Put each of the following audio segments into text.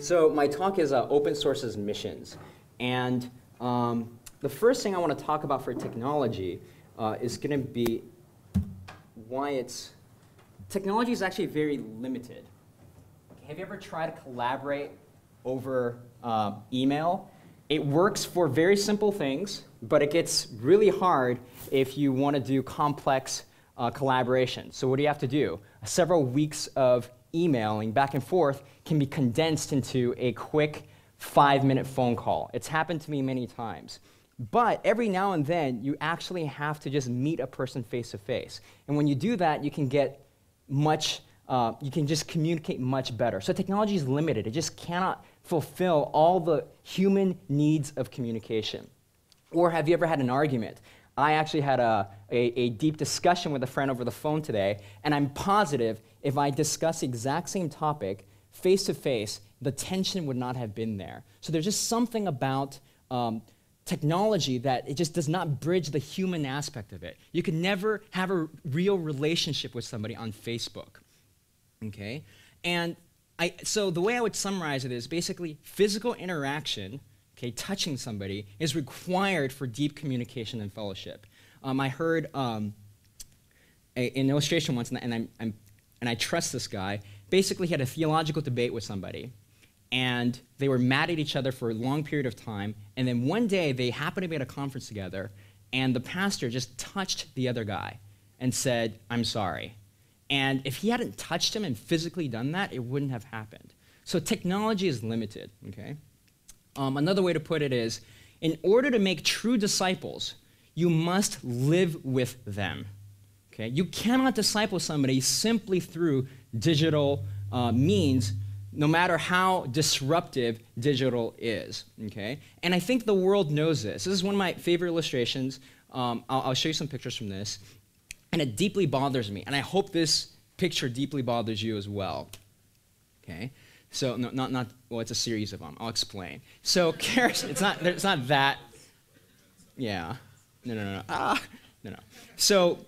So my talk is open sources missions. And the first thing I want to talk about for technology is going to be why technology is actually very limited. Have you ever tried to collaborate over email? It works for very simple things, but it gets really hard if you want to do complex collaboration. So what do you have to do? Several weeks of emailing back and forth can be condensed into a quick 5-minute phone call. It's happened to me many times. But every now and then, you actually have to just meet a person face to face. And when you do that, you can get you can just communicate much better. So technology is limited. It just cannot fulfill all the human needs of communication. Or have you ever had an argument? I actually had a deep discussion with a friend over the phone today, and I'm positive if I discuss the exact same topic face to face, the tension would not have been there. So there's just something about technology that it just does not bridge the human aspect of it. You can never have a real relationship with somebody on Facebook, okay? And so the way I would summarize it is basically physical interaction, okay, touching somebody, is required for deep communication and fellowship. I heard an illustration once, and I trust this guy. Basically, he had a theological debate with somebody, and they were mad at each other for a long period of time, and then one day they happened to be at a conference together, and the pastor just touched the other guy and said, "I'm sorry." And if he hadn't touched him and physically done that, it wouldn't have happened. So technology is limited, okay? Another way to put it is, in order to make true disciples, you must live with them, okay? You cannot disciple somebody simply through digital means, no matter how disruptive digital is, okay? And I think the world knows this. This is one of my favorite illustrations. I'll show you some pictures from this. And it deeply bothers me. And I hope this picture deeply bothers you as well, okay? So, no, well, it's a series of them. I'll explain. So, it's not that, yeah. No. No. So,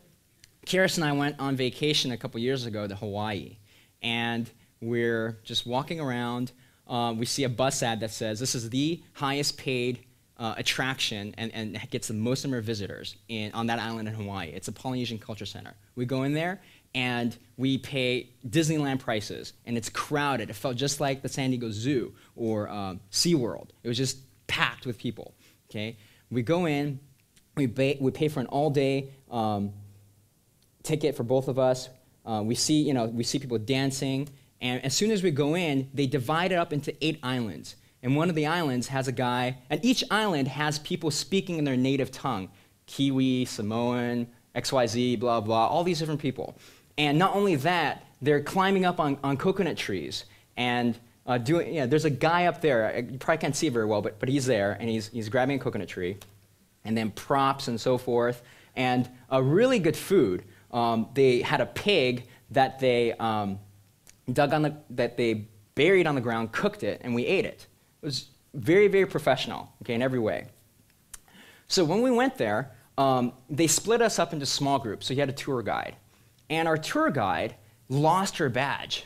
Karis and I went on vacation a couple years ago to Hawaii. And we're just walking around. We see a bus ad that says, this is the highest paid attraction and gets the most number of visitors on that island in Hawaii. It's a Polynesian Culture Center. We go in there, and we pay Disneyland prices, and it's crowded. It felt just like the San Diego Zoo or SeaWorld. It was just packed with people, okay? We go in, we pay for an all-day ticket for both of us. We see people dancing, and as soon as we go in, they divide it up into 8 islands. And one of the islands has a guy, and each island has people speaking in their native tongue. Kiwi, Samoan, XYZ, blah, blah, all these different people. And not only that, they're climbing up on coconut trees. And there's a guy up there, you probably can't see very well, but he's there, and he's grabbing a coconut tree. And then props and so forth. And a really good food. They had a pig that they that they buried on the ground, cooked it, and we ate it. It was very, very professional, okay, in every way. So when we went there, they split us up into small groups. So you had a tour guide. And our tour guide lost her badge.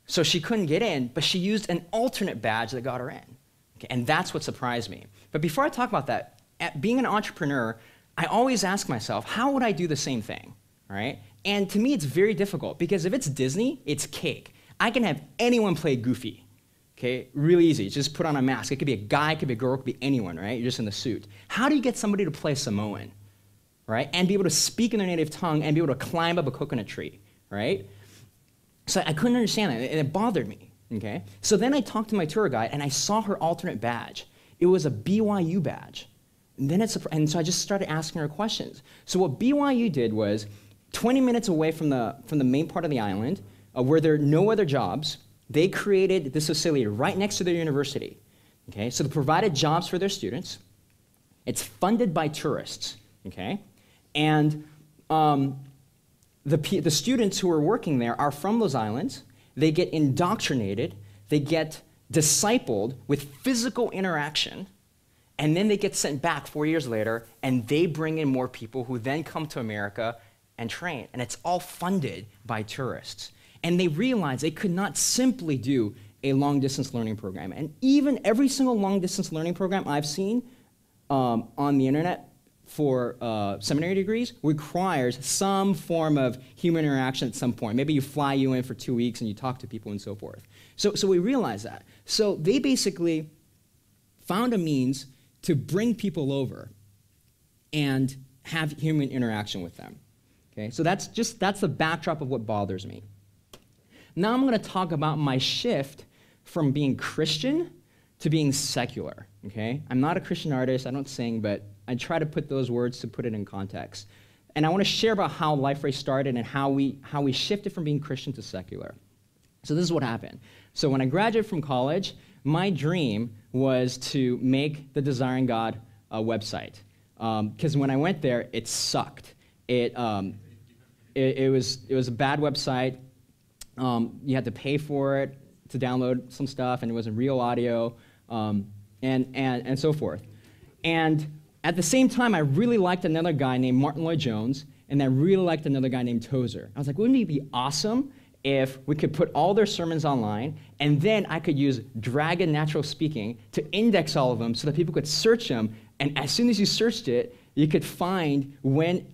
So she couldn't get in, but she used an alternate badge that got her in. Okay, and that's what surprised me. But before I talk about that, being an entrepreneur, I always ask myself, how would I do the same thing, right? And to me, it's very difficult, because if it's Disney, it's cake. I can have anyone play Goofy. Okay, really easy. Just put on a mask. It could be a guy, it could be a girl, it could be anyone, right? You're just in the suit. How do you get somebody to play Samoan, right? And be able to speak in their native tongue and be able to climb up a coconut tree, right? So I couldn't understand that, and it bothered me, okay? So then I talked to my tour guide, and I saw her alternate badge. It was a BYU badge. And so I just started asking her questions. So what BYU did was, 20 minutes away from the main part of the island, where there are no other jobs, they created this facility right next to their university. Okay? So they provided jobs for their students. It's funded by tourists. Okay? And the students who are working there are from those islands. They get indoctrinated. They get discipled with physical interaction. And then they get sent back 4 years later, and they bring in more people who then come to America and train. And it's all funded by tourists. And they realized they could not simply do a long-distance learning program. And even every single long-distance learning program I've seen on the internet for seminary degrees requires some form of human interaction at some point. Maybe you fly you in for 2 weeks and you talk to people and so forth. So we realized that. So they basically found a means to bring people over and have human interaction with them. Okay, so that's the backdrop of what bothers me. Now I'm going to talk about my shift from being Christian to being secular. Okay, I'm not a Christian artist, I don't sing, but I try to put those words to put it in context. And I want to share about how Liferay started and how we shifted from being Christian to secular. So this is what happened. So when I graduated from college, my dream was to make the Desiring God website. Because when I went there, it sucked. It was a bad website. You had to pay for it to download some stuff, and it wasn't real audio, and so forth. And at the same time, I really liked another guy named Martin Lloyd-Jones, and I really liked another guy named Tozer. I was like, wouldn't it be awesome if we could put all their sermons online, and then I could use Dragon Natural Speaking to index all of them so that people could search them, and as soon as you searched it, you could find when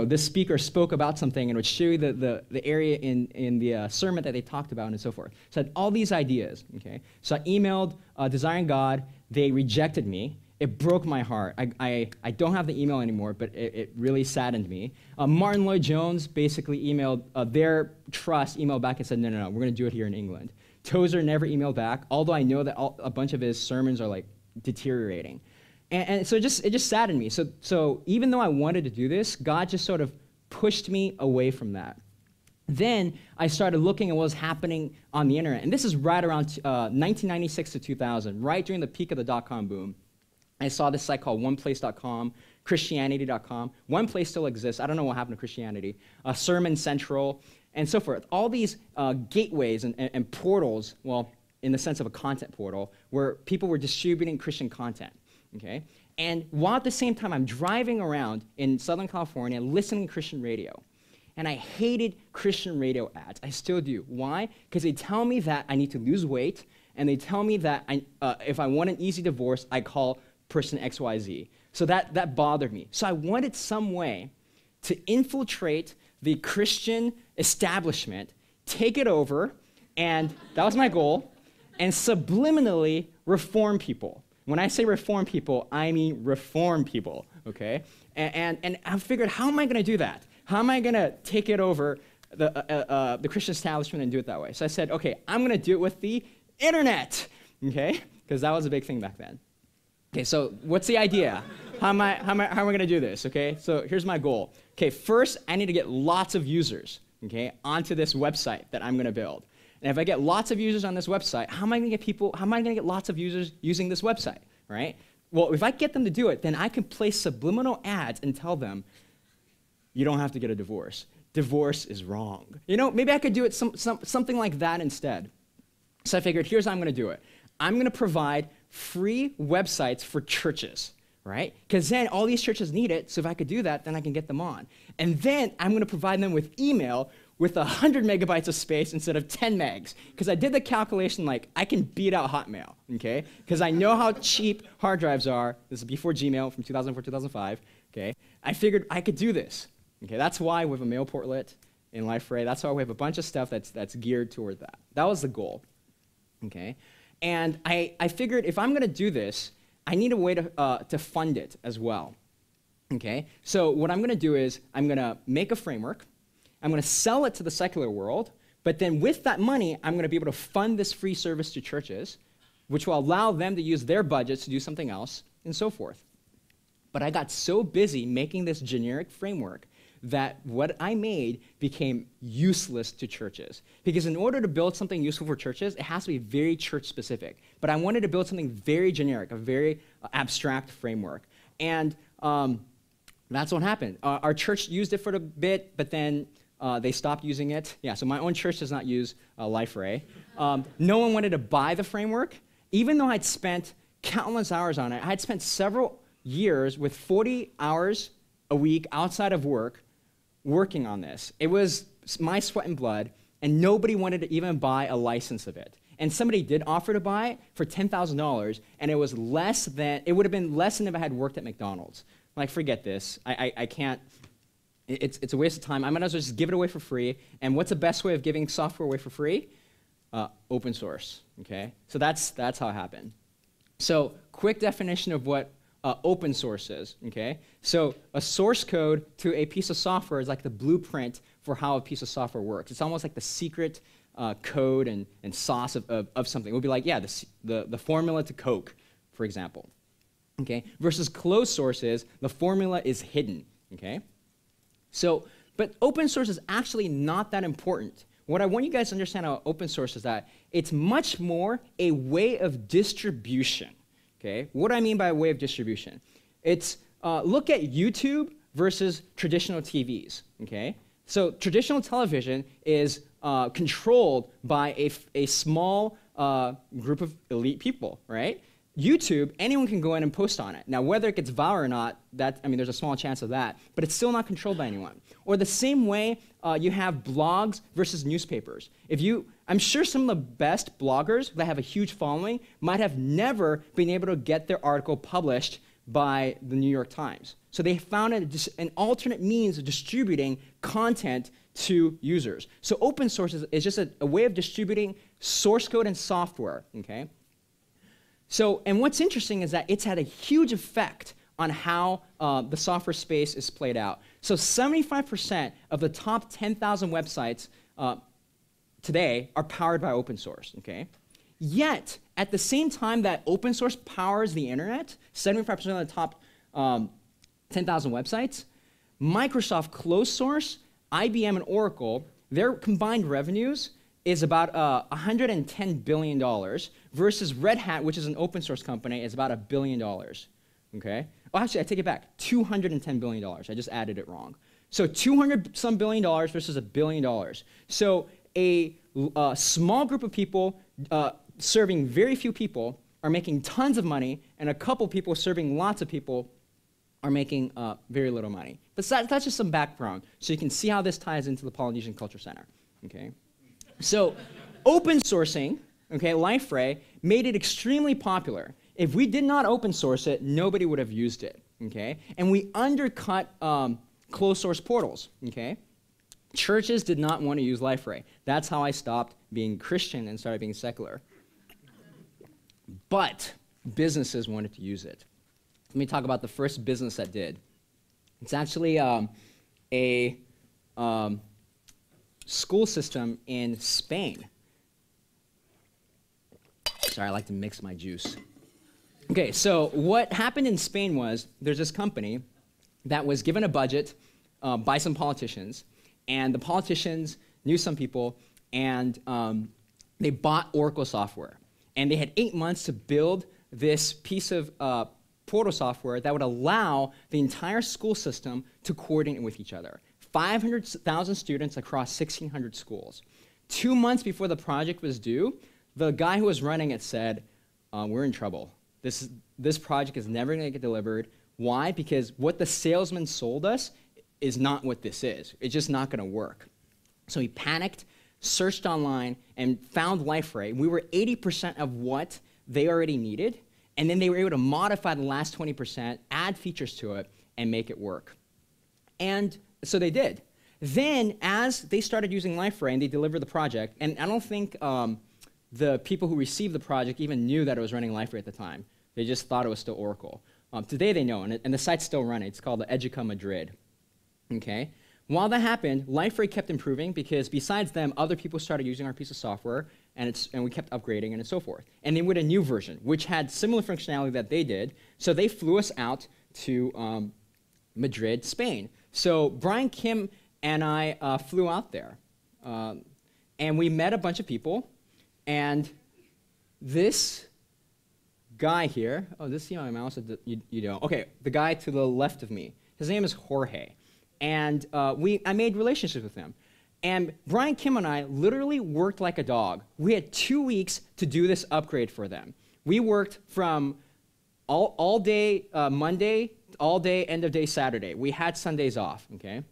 this speaker spoke about something, and it would show you the area in the sermon that they talked about, and so forth. So I had all these ideas, okay? So I emailed Desiring God. They rejected me. It broke my heart. I don't have the email anymore, but it really saddened me. Martin Lloyd-Jones basically emailed, their trust emailed back and said, no, we're going to do it here in England. Tozer never emailed back, although I know that a bunch of his sermons are like deteriorating. And so it just saddened me. So even though I wanted to do this, God just sort of pushed me away from that. Then I started looking at what was happening on the internet. And this is right around 1996 to 2000, right during the peak of the dot-com boom. I saw this site called oneplace.com, Christianity.com. One Place still exists. I don't know what happened to Christianity. Sermon Central, and so forth. All these gateways and portals, well, in the sense of a content portal, where people were distributing Christian content. Okay? And while at the same time I'm driving around in Southern California listening to Christian radio. And I hated Christian radio ads. I still do. Why? Because they tell me that I need to lose weight, and they tell me that if I want an easy divorce, I call person XYZ. So that bothered me. So I wanted some way to infiltrate the Christian establishment, take it over, and that was my goal, and subliminally reform people. When I say reform people, I mean reform people, okay? And I figured, how am I going to do that? How am I going to take it over the Christian establishment and do it that way? So I said, okay, I'm going to do it with the internet, okay? Because that was a big thing back then. Okay, so what's the idea? How am I going to do this, okay? So here's my goal. Okay, first, I need to get lots of users, okay, onto this website that I'm going to build. And if I get lots of users on this website, how am I going to get lots of users using this website, right? Well, if I get them to do it, then I can place subliminal ads and tell them, you don't have to get a divorce. Divorce is wrong. You know, maybe I could do it something like that instead. So I figured, here's how I'm going to do it. I'm going to provide free websites for churches, right? Because then all these churches need it, so if I could do that, then I can get them on. And then I'm going to provide them with email with 100 megabytes of space instead of 10 megs. Because I did the calculation, like, I can beat out Hotmail, okay? Because I know how cheap hard drives are. This is before Gmail from 2004, 2005, okay? I figured I could do this, okay? That's why we have a mail portlet in Liferay. That's why we have a bunch of stuff that's geared toward that. That was the goal, okay? And I figured if I'm going to do this, I need a way to fund it as well, okay? So what I'm going to do is I'm going to make a framework. I'm going to sell it to the secular world, but then with that money, I'm going to be able to fund this free service to churches, which will allow them to use their budgets to do something else, and so forth. But I got so busy making this generic framework that what I made became useless to churches. Because in order to build something useful for churches, it has to be very church-specific. But I wanted to build something very generic, a very abstract framework. And that's what happened. Our church used it for a bit, but then they stopped using it. Yeah, so my own church does not use Liferay. No one wanted to buy the framework. Even though I'd spent countless hours on it, I had spent several years with 40 hours a week outside of work working on this. It was my sweat and blood, and nobody wanted to even buy a license of it. and somebody did offer to buy it for $10,000, and it was less than, it would have been less than if I had worked at McDonald's. Like, forget this. I can't, it's a waste of time. I might as well just give it away for free. And what's the best way of giving software away for free? Open source, okay? So that's how it happened. So quick definition of what open source is, okay? So a source code to a piece of software is like the blueprint for how a piece of software works. It's almost like the secret code and sauce of something. It would be like, yeah, the formula to Coke, for example, okay? Versus closed source is the formula is hidden, okay? So, but open source is actually not that important. What I want you guys to understand about open source is that it's much more a way of distribution, okay? What do I mean by a way of distribution? It's, look at YouTube versus traditional TVs, okay? So traditional television is controlled by a small group of elite people, right? YouTube, anyone can go in and post on it. Now, whether it gets viral or not, there's a small chance of that, but it's still not controlled by anyone. Or the same way you have blogs versus newspapers. I'm sure some of the best bloggers that have a huge following might have never been able to get their article published by the New York Times. So they found an alternate means of distributing content to users. So open source is just a way of distributing source code and software, okay? So, and what's interesting is that it's had a huge effect on how the software space is played out. So 75% of the top 10,000 websites today are powered by open source, okay? Yet, at the same time that open source powers the internet, 75% of the top 10,000 websites, Microsoft closed source, IBM and Oracle, their combined revenues is about $110 billion versus Red Hat, which is an open source company, is about $1 billion, okay? Oh, actually, I take it back, $210 billion. I just added it wrong. So 200-some billion dollars versus $1 billion. So a small group of people serving very few people are making tons of money, and a couple people serving lots of people are making very little money. But that's just some background, so you can see how this ties into the Polynesian Culture Center, okay? So open sourcing, okay, Liferay, made it extremely popular. If we did not open source it, nobody would have used it, okay? And we undercut closed source portals, okay? Churches did not want to use Liferay. That's how I stopped being Christian and started being secular. But businesses wanted to use it. Let me talk about the first business that did. It's actually a school system in Spain. Sorry, I like to mix my juice. Okay, so what happened in Spain was there's this company that was given a budget by some politicians, and the politicians knew some people, and they bought Oracle software. And they had 8 months to build this piece of portal software that would allow the entire school system to coordinate with each other. 500,000 students across 1,600 schools. 2 months before the project was due, the guy who was running it said, we're in trouble. This project is never going to get delivered. Why? Because what the salesman sold us is not what this is. It's just not going to work. So he panicked, searched online, and found Liferay. We were 80% of what they already needed, and then they were able to modify the last 20%, add features to it, and make it work. And so they did. Then, as they started using Liferay and they delivered the project, and I don't think the people who received the project even knew that it was running Liferay at the time. They just thought it was still Oracle. Today they know, and the site's still running. It's called the Educa Madrid. Okay? While that happened, Liferay kept improving because besides them, other people started using our piece of software, and we kept upgrading and so forth. And they went a new version, which had similar functionality that they did. So they flew us out to Madrid, Spain. So Brian Kim and I flew out there, and we met a bunch of people. And this guy here, oh, does this see my mouse? You don't. Okay, the guy to the left of me, his name is Jorge. And I made relationships with him. And Brian Kim and I literally worked like a dog. We had 2 weeks to do this upgrade for them. We worked from all day Monday, all day, end of day Saturday. We had Sundays off, okay?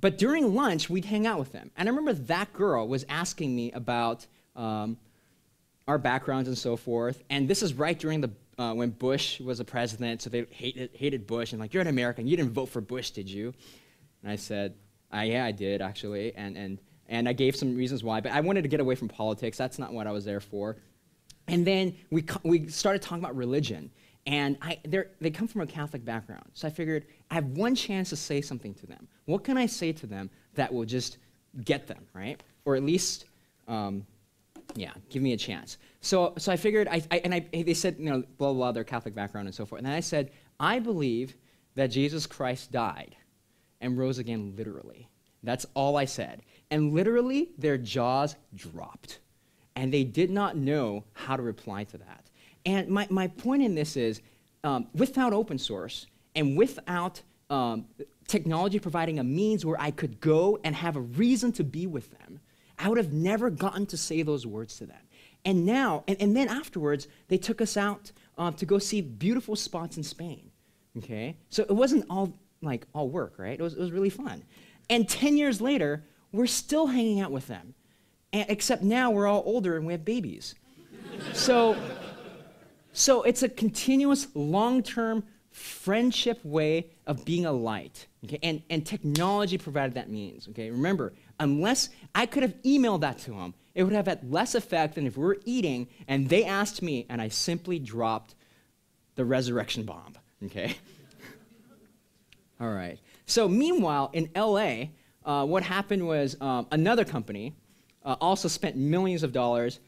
But during lunch, we'd hang out with them. And I remember that girl was asking me about our backgrounds and so forth. And this is right during the when Bush was the president, so they hated Bush. And like, you're an American, you didn't vote for Bush, did you? And I said, yeah, I did, actually. And I gave some reasons why, but I wanted to get away from politics. That's not what I was there for. And then we started talking about religion. And they come from a Catholic background. So I figured, I have one chance to say something to them. What can I say to them that will just get them, right? Or at least, give me a chance. So I figured, they said, blah, blah, blah, their Catholic background and so forth. And then I said, I believe that Jesus Christ died and rose again literally. That's all I said. And literally, their jaws dropped. And they did not know how to reply to that. And my point in this is, without open source and without technology providing a means where I could go and have a reason to be with them, I would have never gotten to say those words to them. And now, and then afterwards, they took us out to go see beautiful spots in Spain, okay? So it wasn't all work, right? It was really fun. And 10 years later, we're still hanging out with them, except now we're all older and we have babies. So it's a continuous, long-term friendship way of being a light, okay? And technology provided that means, okay? Remember, unless I could have emailed that to them, it would have had less effect than if we were eating and they asked me and I simply dropped the resurrection bomb, okay? All right. So meanwhile, in LA, what happened was another company also spent millions of dollars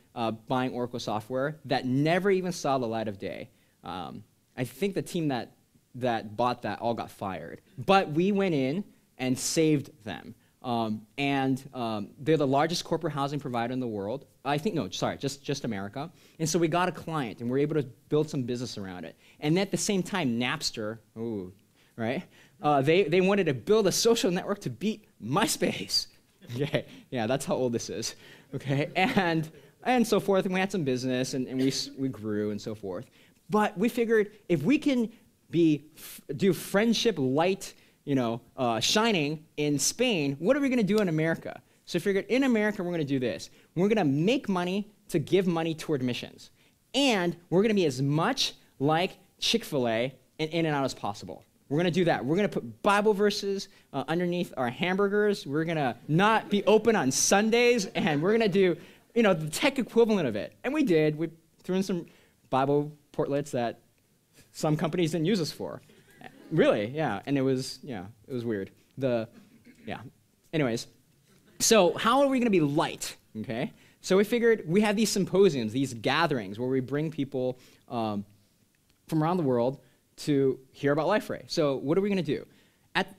buying Oracle software that never even saw the light of day. I think the team that bought that all got fired. But we went in and saved them. They're the largest corporate housing provider in the world. Just America. And so we got a client, and we're able to build some business around it. And at the same time, Napster, right? They wanted to build a social network to beat MySpace. Okay, yeah, that's how old this is. Okay, and so forth. And we had some business, and we grew and so forth. But we figured if we can do friendship light, shining in Spain, what are we going to do in America? So I figured in America, we're going to do this. We're going to make money to give money toward missions. And we're going to be as much like Chick-fil-A and In-N-Out as possible. We're going to do that. We're going to put Bible verses underneath our hamburgers. We're going to not be open on Sundays. And we're going to do, the tech equivalent of it. And we did. We threw in some Bible portlets that some companies didn't use us for. Really, yeah. And it was weird. Anyways, so how are we going to be light, okay? So we figured we have these symposiums, these gatherings where we bring people from around the world to hear about Liferay. So what are we going to do?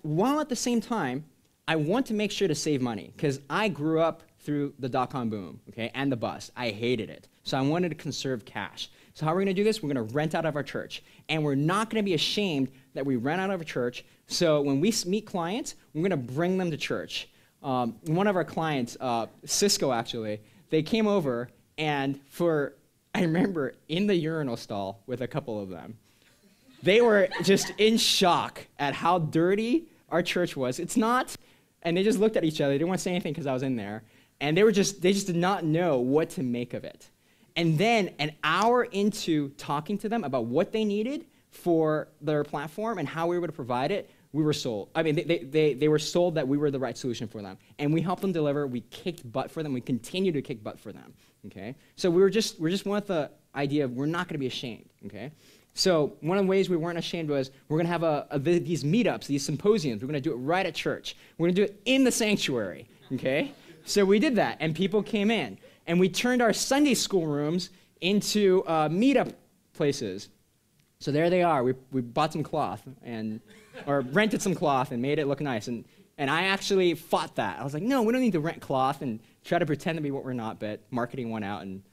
While at the same time, I want to make sure to save money because I grew up through the dot-com boom, okay, and the bust. I hated it. So I wanted to conserve cash. So how are we going to do this? We're going to rent out of our church. And we're not going to be ashamed that we rent out of a church. So when we meet clients, we're going to bring them to church. One of our clients, Cisco actually, they came over and I remember in the urinal stall with a couple of them, they were just in shock at how dirty our church was. It's not, and they just looked at each other. They didn't want to say anything because I was in there. And they just did not know what to make of it. And then an hour into talking to them about what they needed for their platform and how we were able to provide it, we were sold. I mean, they were sold that we were the right solution for them. And we helped them deliver. We kicked butt for them. We continue to kick butt for them, okay? So we're just want the idea of we're not going to be ashamed, okay? So one of the ways we weren't ashamed was we're going to have these meetups, these symposiums. We're going to do it right at church. We're going to do it in the sanctuary, okay? So we did that, and people came in. And we turned our Sunday school rooms into meetup places. So there they are. We bought some cloth or rented some cloth and made it look nice. And I actually fought that. I was like, no, we don't need to rent cloth and try to pretend to be what we're not, but marketing won out, and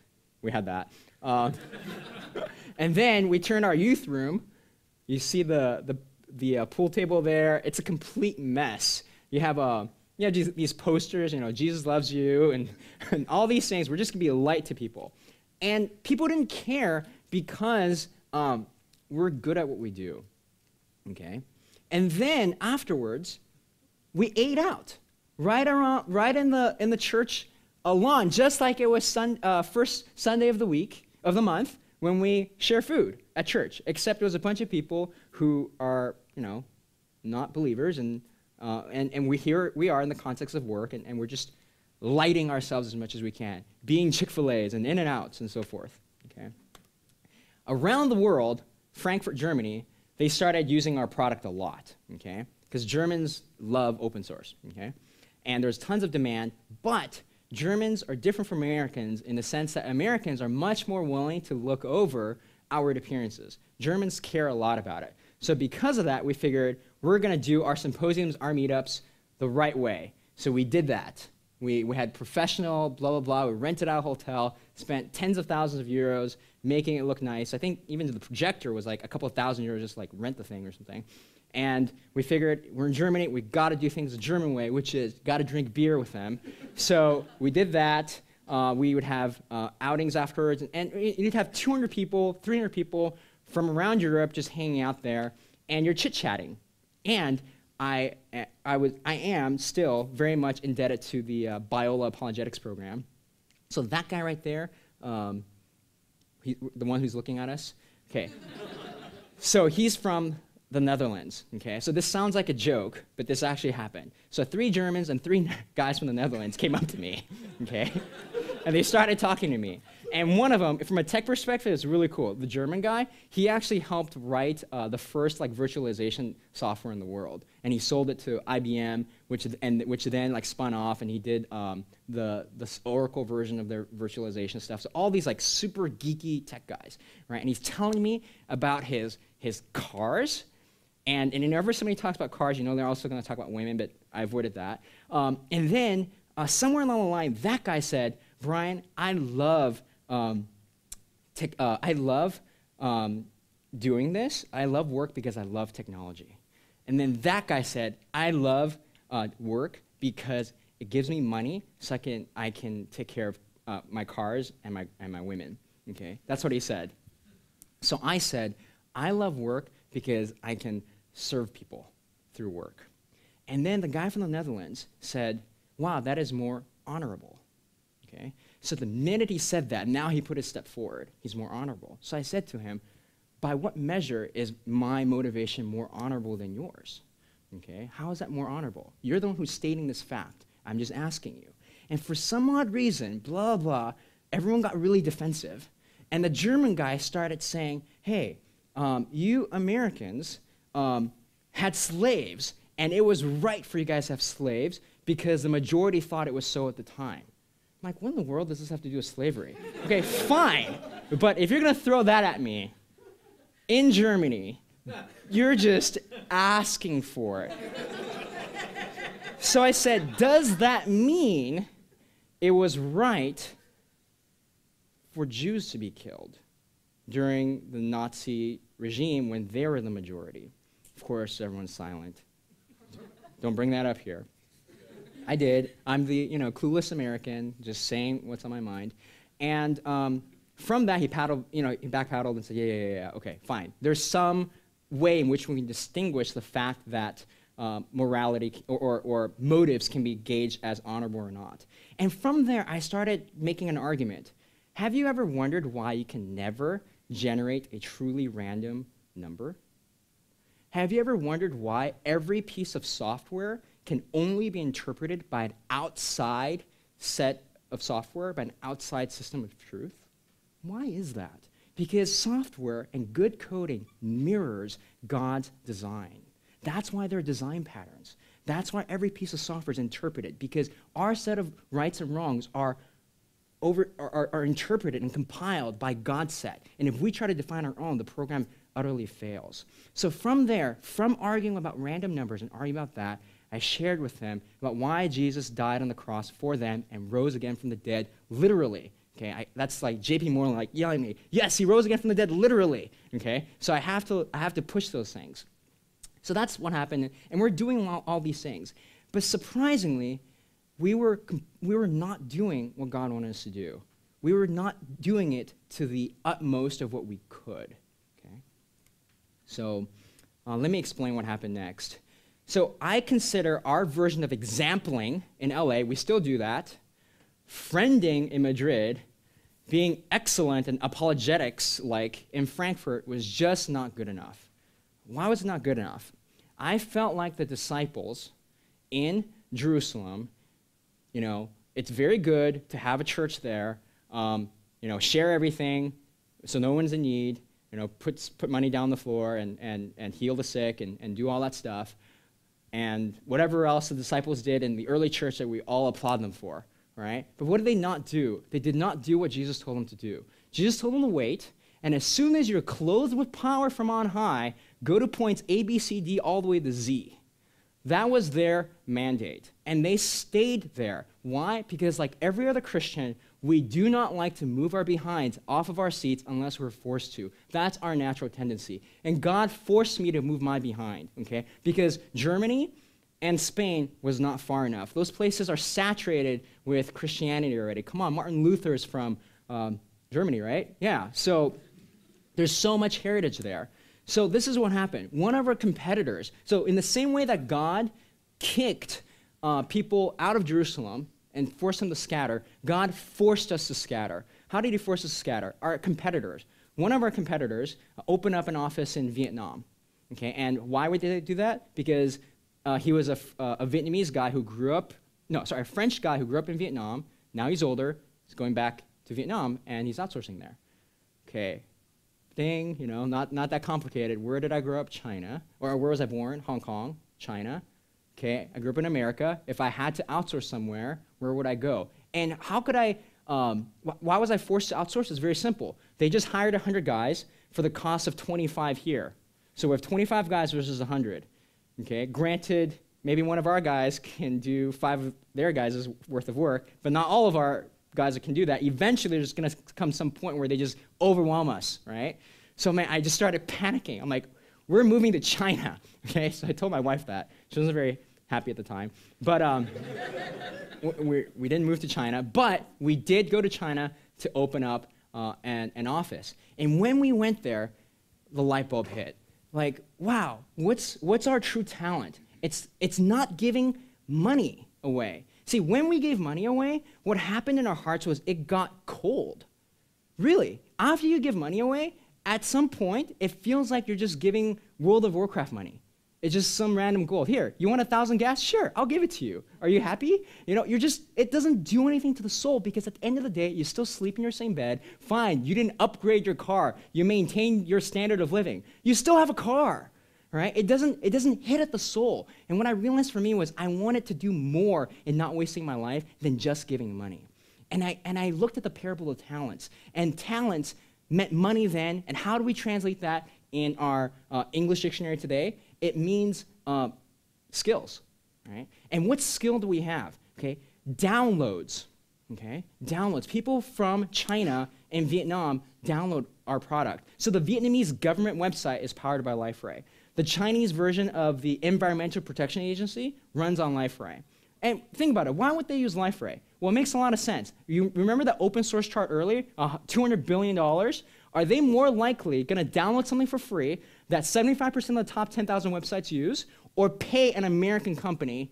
we had that. And then we turned our youth room. You see the pool table there. It's a complete mess. You have these posters, Jesus loves you, and all these things. We're just going to be a light to people. And people didn't care because we're good at what we do, okay? And then afterwards, we ate out right in the church a lawn, just like it was first Sunday of the month, when we share food at church, except it was a bunch of people who are, not believers, and we are in the context of work, and we're just lighting ourselves as much as we can, being Chick-fil-A's and In-N-Outs and so forth, okay? Around the world, Frankfurt, Germany, they started using our product a lot, okay? Because Germans love open source, okay? And there's tons of demand, but Germans are different from Americans in the sense that Americans are much more willing to look over outward appearances. Germans care a lot about it. So because of that, we figured we're going to do our symposiums, our meetups, the right way. So we did that. We had professional, blah, blah, blah. We rented out a hotel, spent tens of thousands of euros making it look nice. I think even the projector was like a couple of €1,000 just like rent the thing or something. And we figured we're in Germany, we got to do things the German way, which is got to drink beer with them. So we did that. We would have outings afterwards, and you'd have 200 people, 300 people from around Europe just hanging out there, and you're chit-chatting. And I am still very much indebted to the Biola Apologetics program. So that guy right there, the one who's looking at us, okay. So he's from the Netherlands, okay? So this sounds like a joke, but this actually happened. So 3 Germans and 3 guys from the Netherlands came up to me, okay? And they started talking to me. And one of them, from a tech perspective, is really cool. The German guy, he actually helped write the first virtualization software in the world. And he sold it to IBM, which then spun off, and he did the Oracle version of their virtualization stuff. So all these super geeky tech guys, right? And he's telling me about his cars. And whenever somebody talks about cars, they're also going to talk about women, but I avoided that. And then somewhere along the line, that guy said, "Brian, I love doing this. I love work because I love technology." And then that guy said, "I love work because it gives me money so I can take care of my cars and my women." Okay, that's what he said. So I said, "I love work because I can serve people through work." And then the guy from the Netherlands said, "Wow, that is more honorable." Okay? So the minute he said that, now he put a step forward. He's more honorable. So I said to him, "By what measure is my motivation more honorable than yours?" Okay? How is that more honorable? You're the one who's stating this fact. I'm just asking you. And for some odd reason, blah, blah, everyone got really defensive. And the German guy started saying, "Hey, you Americans had slaves, and it was right for you guys to have slaves because the majority thought it was so at the time." I'm like, what in the world does this have to do with slavery? Okay, fine. But if you're going to throw that at me in Germany, you're just asking for it. So I said, does that mean it was right for Jews to be killed during the Nazi regime when they were the majority? Of course, everyone's silent. Don't bring that up here. I did. I'm the clueless American, just saying what's on my mind. And from that, he backpedaled and said, yeah, okay, fine. There's some way in which we can distinguish the fact that morality or motives can be gauged as honorable or not. And from there, I started making an argument. Have you ever wondered why you can never generate a truly random number? Have you ever wondered why every piece of software can only be interpreted by an outside set of software, by an outside system of truth? Why is that? Because software and good coding mirrors God's design. That's why there are design patterns. That's why every piece of software is interpreted, because our set of rights and wrongs are interpreted and compiled by God's set. And if we try to define our own, the program utterly fails. So from there, from arguing about random numbers and arguing about that, I shared with them about why Jesus died on the cross for them and rose again from the dead, literally. Okay, that's like J.P. Morgan yelling at me, yes, he rose again from the dead, literally. Okay, so I have to push those things. So that's what happened, and we're doing all these things. But surprisingly, we were not doing what God wanted us to do. We were not doing it to the utmost of what we could. Okay, so let me explain what happened next. So I consider our version of exampling in LA, we still do that, friending in Madrid, being excellent in apologetics like in Frankfurt was just not good enough. Why was it not good enough? I felt like the disciples in Jerusalem, it's very good to have a church there, share everything so no one's in need, put money down the floor and heal the sick and do all that stuff, and whatever else the disciples did in the early church that we all applaud them for, right? But what did they not do? They did not do what Jesus told them to do. Jesus told them to wait, and as soon as you're clothed with power from on high, go to points A, B, C, D, all the way to Z. That was their mandate, and they stayed there. Why? Because like every other Christian, we do not like to move our behinds off of our seats unless we're forced to. That's our natural tendency. And God forced me to move my behind, okay? Because Germany and Spain was not far enough. Those places are saturated with Christianity already. Come on, Martin Luther is from Germany, right? Yeah, so there's so much heritage there. So this is what happened. One of our competitors, so in the same way that God kicked people out of Jerusalem and forced them to scatter, God forced us to scatter. How did he force us to scatter? Our competitors. One of our competitors opened up an office in Vietnam. Okay, and why would they do that? Because he was a Vietnamese guy who grew up, a French guy who grew up in Vietnam. Now he's older. He's going back to Vietnam, and he's outsourcing there. Okay. Ding, not that complicated. Where did I grow up? China. Or where was I born? Hong Kong, China. Okay, I grew up in America. If I had to outsource somewhere, where would I go? And how could I, why was I forced to outsource? It's very simple. They just hired 100 guys for the cost of 25 here. So we have 25 guys versus 100. Okay, granted, maybe one of our guys can do 5 of their guys' worth of work, but not all of our guys that can do that. Eventually, there's going to come some point where they just overwhelm us, right? So, man, I just started panicking. I'm like, we're moving to China, okay? So I told my wife that. She wasn't very happy at the time. But we didn't move to China, but we did go to China to open up an office. And when we went there, the light bulb hit. Like, wow, what's our true talent? It's not giving money away. See, when we gave money away, what happened in our hearts was it got cold. Really, after you give money away, at some point, it feels like you're just giving World of Warcraft money. It's just some random gold. Here, you want 1,000 gas? Sure, I'll give it to you. Are you happy? It doesn't do anything to the soul because at the end of the day, you still sleep in your same bed. Fine, you didn't upgrade your car. You maintained your standard of living. You still have a car. Right? It doesn't hit at the soul. And what I realized for me was I wanted to do more in not wasting my life than just giving money. And I looked at the parable of talents. And talents meant money then. And how do we translate that in our English dictionary today? It means skills. Right? And what skill do we have? Okay? Downloads. Okay? Downloads. People from China and Vietnam download our product. So the Vietnamese government website is powered by Liferay. The Chinese version of the Environmental Protection Agency runs on Liferay. And think about it. Why would they use Liferay? Well, it makes a lot of sense. You remember the open source chart earlier? $200 billion? Are they more likely going to download something for free that 75% of the top 10,000 websites use, or pay an American company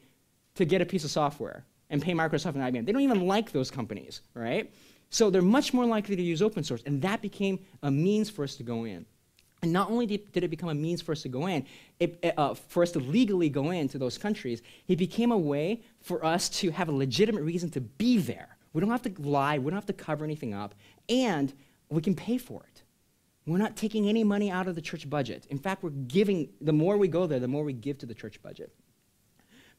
to get a piece of software and pay Microsoft and IBM? They don't even like those companies, right? So they're much more likely to use open source, and that became a means for us to go in. And not only did it become a means for us to go in, for us to legally go into those countries, it became a way for us to have a legitimate reason to be there. We don't have to lie, we don't have to cover anything up, and we can pay for it. We're not taking any money out of the church budget. In fact, we're giving, the more we go there, the more we give to the church budget.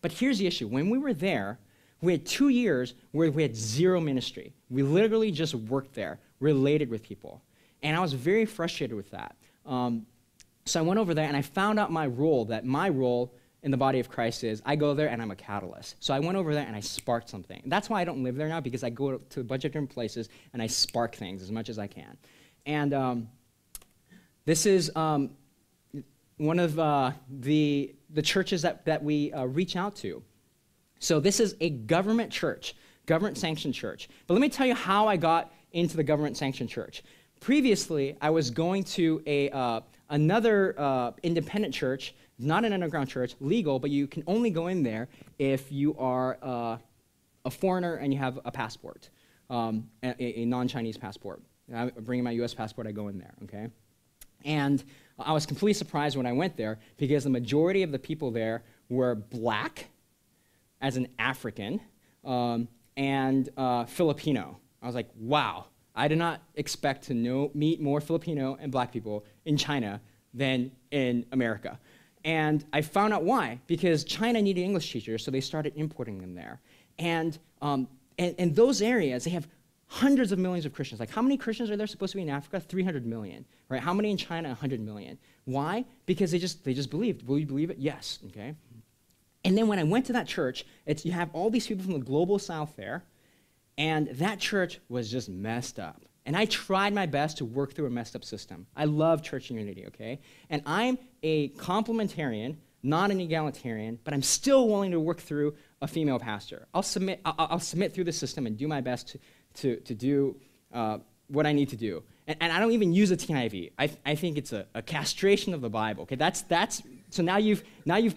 But here's the issue. When we were there, we had 2 years where we had zero ministry. We literally just worked there, related with people. And I was very frustrated with that. So I went over there and I found out my role in the body of Christ is I go there and I'm a catalyst. So I went over there and I sparked something. That's why I don't live there now, because I go to a bunch of different places and I spark things as much as I can. And this is one of the churches that we reach out to. So this is a government church, government-sanctioned church. But let me tell you how I got into the government-sanctioned church. Previously, I was going to another independent church, not an underground church, legal, but you can only go in there if you are a foreigner and you have a passport, a non-Chinese passport. I'm bringing my U.S. passport, I go in there, okay? And I was completely surprised when I went there because the majority of the people there were black, as an African, and Filipino. I was like, wow, I did not expect to meet more Filipino and black people in China than in America. And I found out why, because China needed English teachers, so they started importing them there. And in those areas, they have hundreds of millions of Christians. Like, how many Christians are there supposed to be in Africa? 300 million, right? How many in China? 100 million. Why? Because they just believed. Will you believe it? Yes, okay? And then when I went to that church, you have all these people from the global south there, and that church was just messed up. And I tried my best to work through a messed up system. I love church unity, okay? And I'm a complementarian, not an egalitarian, but I'm still willing to work through a female pastor. I'll submit through the system and do my best to do what I need to do. And I don't even use a TIV. I think it's a castration of the Bible. Okay, so now you've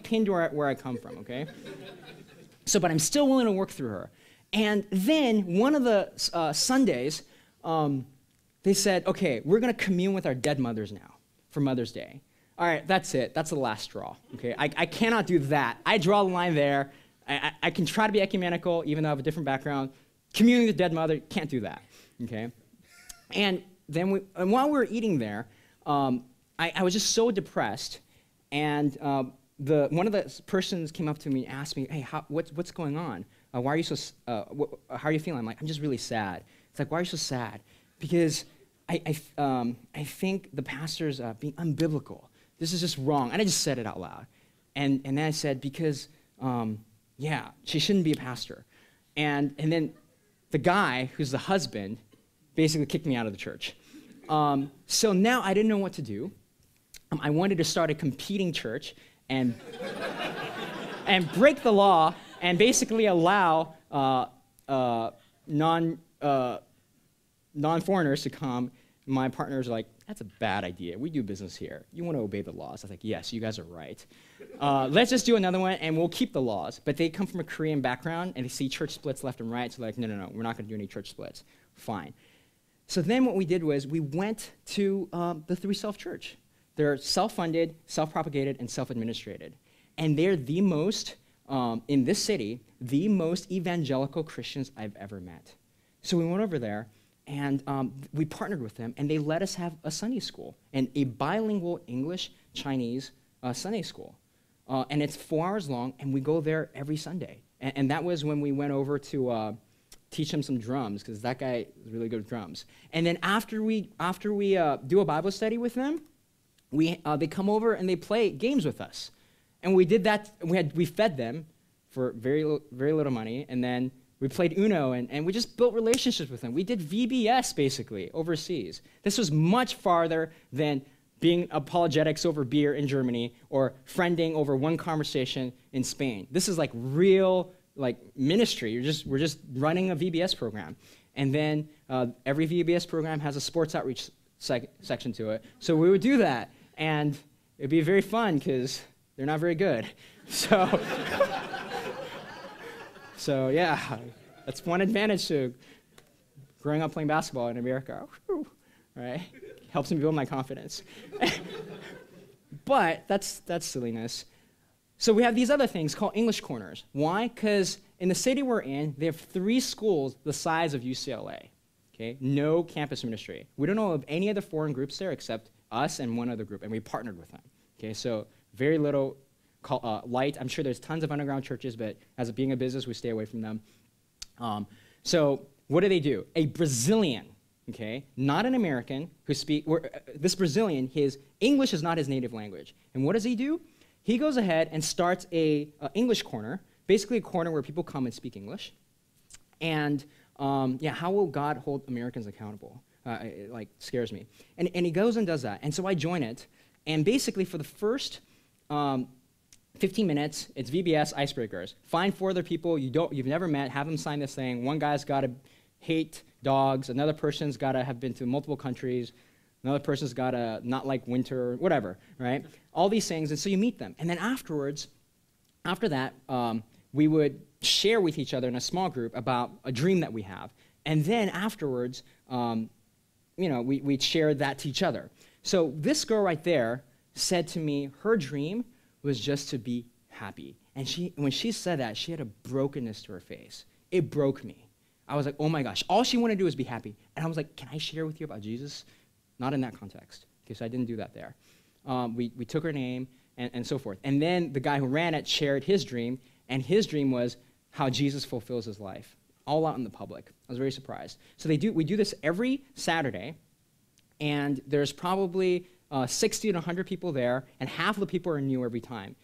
pinned where I come from. Okay, but I'm still willing to work through her. And then one of the Sundays, they said, okay, we're going to commune with our dead mothers now for Mother's Day. All right, that's it. That's the last straw. Okay, I cannot do that. I draw the line there. I can try to be ecumenical, even though I have a different background. Communing with dead mother, can't do that. Okay, and then while we were eating there, I was just so depressed, and one of the persons came up to me and asked me, "Hey, what's going on? Why are you so? How are you feeling?" I'm like, "I'm just really sad." It's like, "Why are you so sad?" Because I think the pastor's being unbiblical. This is just wrong. And I just said it out loud. And then I said, because, yeah, she shouldn't be a pastor. And then the guy, who's the husband, basically kicked me out of the church. So now I didn't know what to do. I wanted to start a competing church and break the law and basically allow non-foreigners to come. My partners are like, that's a bad idea. We do business here. You want to obey the laws. I was like, yes, you guys are right. Let's just do another one, and we'll keep the laws. But they come from a Korean background, and they see church splits left and right, so they're like, no, we're not going to do any church splits. Fine. So then what we did was we went to the Three Self Church. They're self-funded, self-propagated, and self-administrated. And they're the most, in this city, the most evangelical Christians I've ever met. So we went over there, and we partnered with them, and they let us have a Sunday school, and a bilingual English-Chinese Sunday school. And it's 4 hours long, and we go there every Sunday. And that was when we went over to teach him some drums, because that guy is really good with drums. And then after we do a Bible study with them, they come over and they play games with us. And we did that. We fed them for very little money, and then we played Uno, and we just built relationships with them. We did VBS, basically, overseas. This was much farther than being apologetics over beer in Germany or friending over one conversation in Spain. This is like real ministry. We're just running a VBS program. And then every VBS program has a sports outreach section to it. So we would do that, and it'd be very fun because they're not very good. So yeah, that's one advantage to growing up playing basketball in America, right? Helps me build my confidence. But that's silliness. So we have these other things called English corners. Why? Because in the city we're in, they have 3 schools the size of UCLA. Okay, no campus ministry. We don't know of any other foreign groups there except us and one other group, and we partnered with them. Okay, so very little light. I'm sure there's tons of underground churches, but as being a business, we stay away from them. So what do? A Brazilian, okay, not an American, this Brazilian, his English is not his native language. And what does he do? He goes ahead and starts a English corner, basically a corner where people come and speak English. And how will God hold Americans accountable? It scares me. And he goes and does that. And so I join it. And basically for the first 15 minutes, it's VBS icebreakers. Find 4 other people you've never met, have them sign this thing. One guy's got to hate dogs, another person's got to have been to multiple countries, another person's got to not like winter, whatever, right? All these things, and so you meet them. And then after that, we would share with each other in a small group about a dream that we have. And then afterwards, we'd share that to each other. So this girl right there said to me, her dream was just to be happy. And when she said that, she had a brokenness to her face. It broke me. I was like, oh my gosh, all she wanted to do was be happy. And I was like, can I share with you about Jesus? Not in that context, because I didn't do that there. We took her name and so forth. And then the guy who ran it shared his dream, and his dream was how Jesus fulfills his life, all out in the public. I was very surprised. So we do this every Saturday, and there's probably 60 to 100 people there, and half of the people are new every time.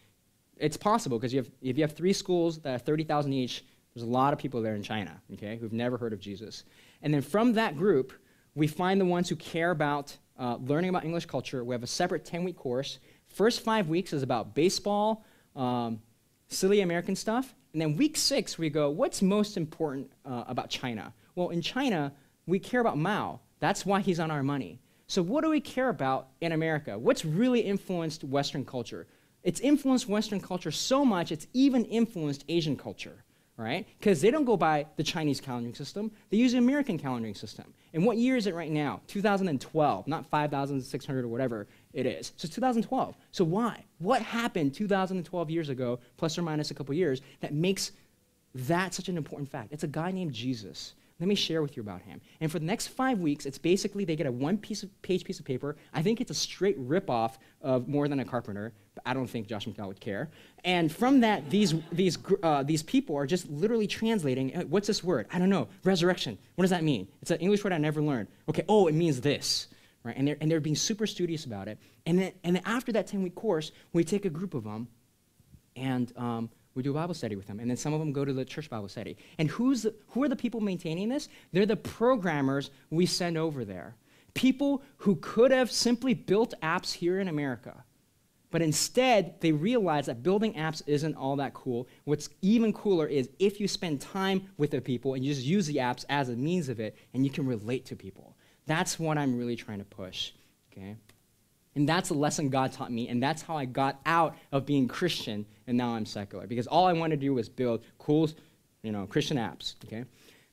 It's possible, because if you have 3 schools that are 30,000 each, there's a lot of people there in China, okay, who've never heard of Jesus. And then from that group, we find the ones who care about learning about English culture. We have a separate 10-week course. First 5 weeks is about baseball, silly American stuff. And then week 6, we go, what's most important about China? Well, in China, we care about Mao. That's why he's on our money. So what do we care about in America? What's really influenced Western culture? It's influenced Western culture so much, it's even influenced Asian culture, right? Because they don't go by the Chinese calendaring system. They use the American calendaring system. And what year is it right now? 2012, not 5,600 or whatever it is. So it's 2012. So why? What happened 2012 years ago, plus or minus a couple years, that makes that such an important fact? It's a guy named Jesus. Let me share with you about him. And for the next 5 weeks, it's basically they get a one-page piece of paper. I think it's a straight ripoff of More Than a Carpenter, but I don't think Josh McDowell would care. And from that, these people are just literally translating. What's this word? I don't know. Resurrection. What does that mean? It's an English word I never learned. Okay. Oh, it means this, right? And they're being super studious about it. And then after that 10-week course, we take a group of them, and we do a Bible study with them, and then some of them go to the church Bible study. And who are the people maintaining this? They're the programmers we send over there. People who could have simply built apps here in America, but instead they realize that building apps isn't all that cool. What's even cooler is if you spend time with the people and you just use the apps as a means of it, and you can relate to people. That's what I'm really trying to push, okay? And that's a lesson God taught me, and that's how I got out of being Christian, and now I'm secular, because all I wanted to do was build cool, Christian apps, okay?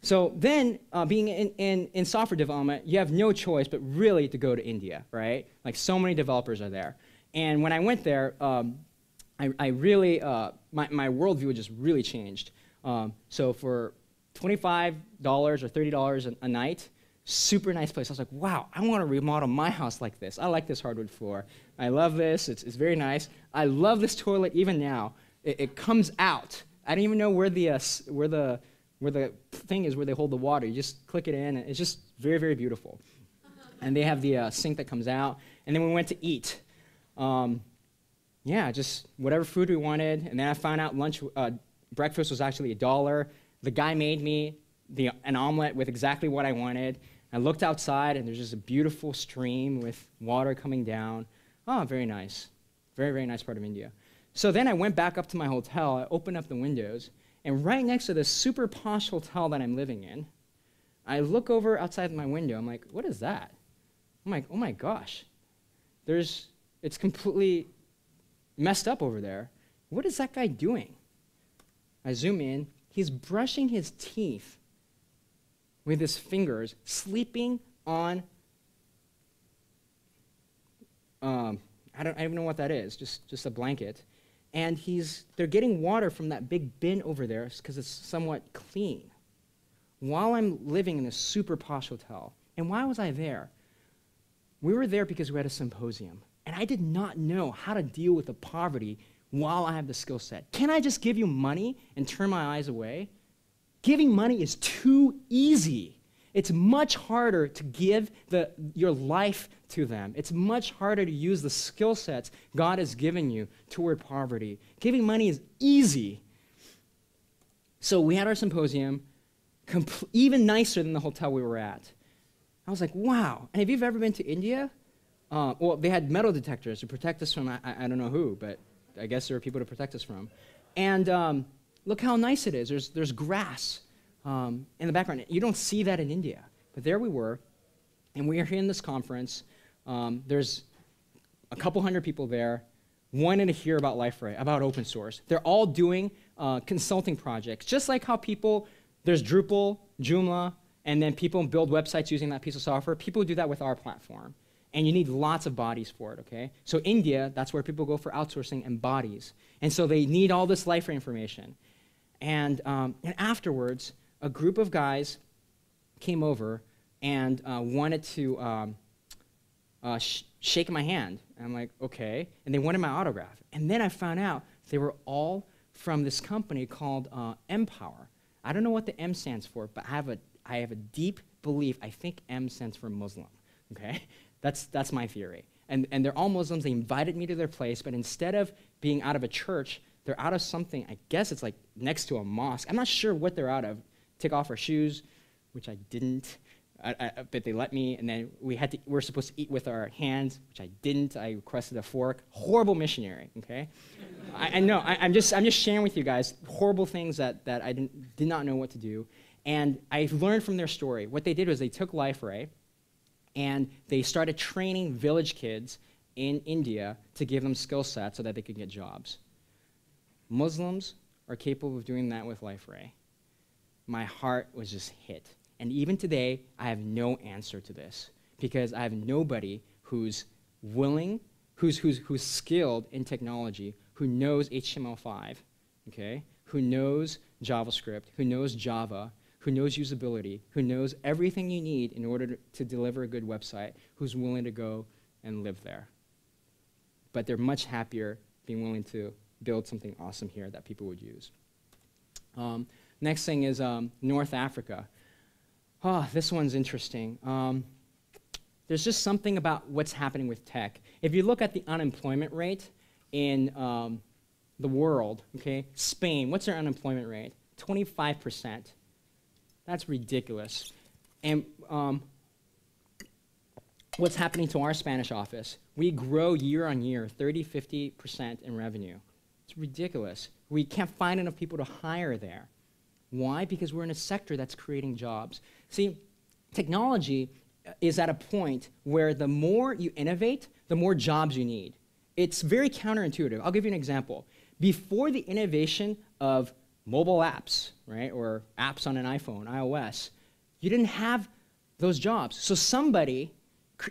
So then, being in software development, you have no choice but really to go to India, right? Like, so many developers are there. And when I went there, I really, my worldview just really changed. So for $25 or $30 a night, super nice place. I was like, wow, I want to remodel my house like this. I like this hardwood floor. I love this. It's very nice. I love this toilet even now. It comes out. I don't even know where the thing is where they hold the water. You just click it in, and it's just very, very beautiful. And they have the sink that comes out. And then we went to eat. Just whatever food we wanted. And then I found out breakfast was actually $1. The guy made me an omelet with exactly what I wanted. I looked outside, and there's just a beautiful stream with water coming down. Oh, very nice. Very, very nice part of India. So then I went back up to my hotel. I opened up the windows, and right next to this super posh hotel that I'm living in, I look over outside my window. I'm like, what is that? I'm like, oh my gosh. It's completely messed up over there. What is that guy doing? I zoom in. He's brushing his teeth with his fingers, sleeping on, I don't even know what that is, just a blanket. And they're getting water from that big bin over there because it's somewhat clean, while I'm living in this super posh hotel. And why was I there? We were there because we had a symposium, and I did not know how to deal with the poverty while I have the skill set. Can I just give you money and turn my eyes away? Giving money is too easy. It's much harder to give your life to them. It's much harder to use the skill sets God has given you toward poverty. Giving money is easy. So we had our symposium, even nicer than the hotel we were at. I was like, wow. And have you ever been to India? Well, they had metal detectors to protect us from, I don't know who, but I guess there are people to protect us from. And look how nice it is. There's grass in the background. You don't see that in India. But there we were, and we are here in this conference. There's a couple hundred people there wanting to hear about Liferay, about open source. They're all doing consulting projects. Just like how there's Drupal, Joomla, and then people build websites using that piece of software. People do that with our platform. And you need lots of bodies for it, okay? So India, that's where people go for outsourcing and bodies. And so they need all this Liferay information. And afterwards, a group of guys came over and wanted to shake my hand. And I'm like, okay. And they wanted my autograph. And then I found out they were all from this company called Empower. I don't know what the M stands for, but I have a deep belief. I think M stands for Muslim, okay? That's my theory. And they're all Muslims. They invited me to their place, but instead of being out of a church, they're out of something, I guess it's like next to a mosque. I'm not sure what they're out of. Take off our shoes, which I didn't, but they let me, and then we're supposed to eat with our hands, which I didn't. I requested a fork. Horrible missionary, okay? I know, I'm just sharing with you guys horrible things that I did not know what to do. And I learned from their story. What they did was they took Liferay, and they started training village kids in India to give them skill sets so that they could get jobs. Muslims are capable of doing that with Liferay. My heart was just hit. And even today, I have no answer to this because I have nobody who's willing, who's skilled in technology, who knows HTML5, okay, who knows JavaScript, who knows Java, who knows usability, who knows everything you need in order to deliver a good website, who's willing to go and live there. But they're much happier being willing to build something awesome here that people would use. Next thing is North Africa. Oh, this one's interesting. There's just something about what's happening with tech. If you look at the unemployment rate in the world, okay, Spain, what's their unemployment rate? 25%. That's ridiculous. And what's happening to our Spanish office? We grow year on year, 30, 50% in revenue. It's ridiculous. We can't find enough people to hire there. Why? Because we're in a sector that's creating jobs. See, technology is at a point where the more you innovate, the more jobs you need. It's very counterintuitive. I'll give you an example. Before the innovation of mobile apps, right, or apps on an iPhone, iOS, you didn't have those jobs. So somebody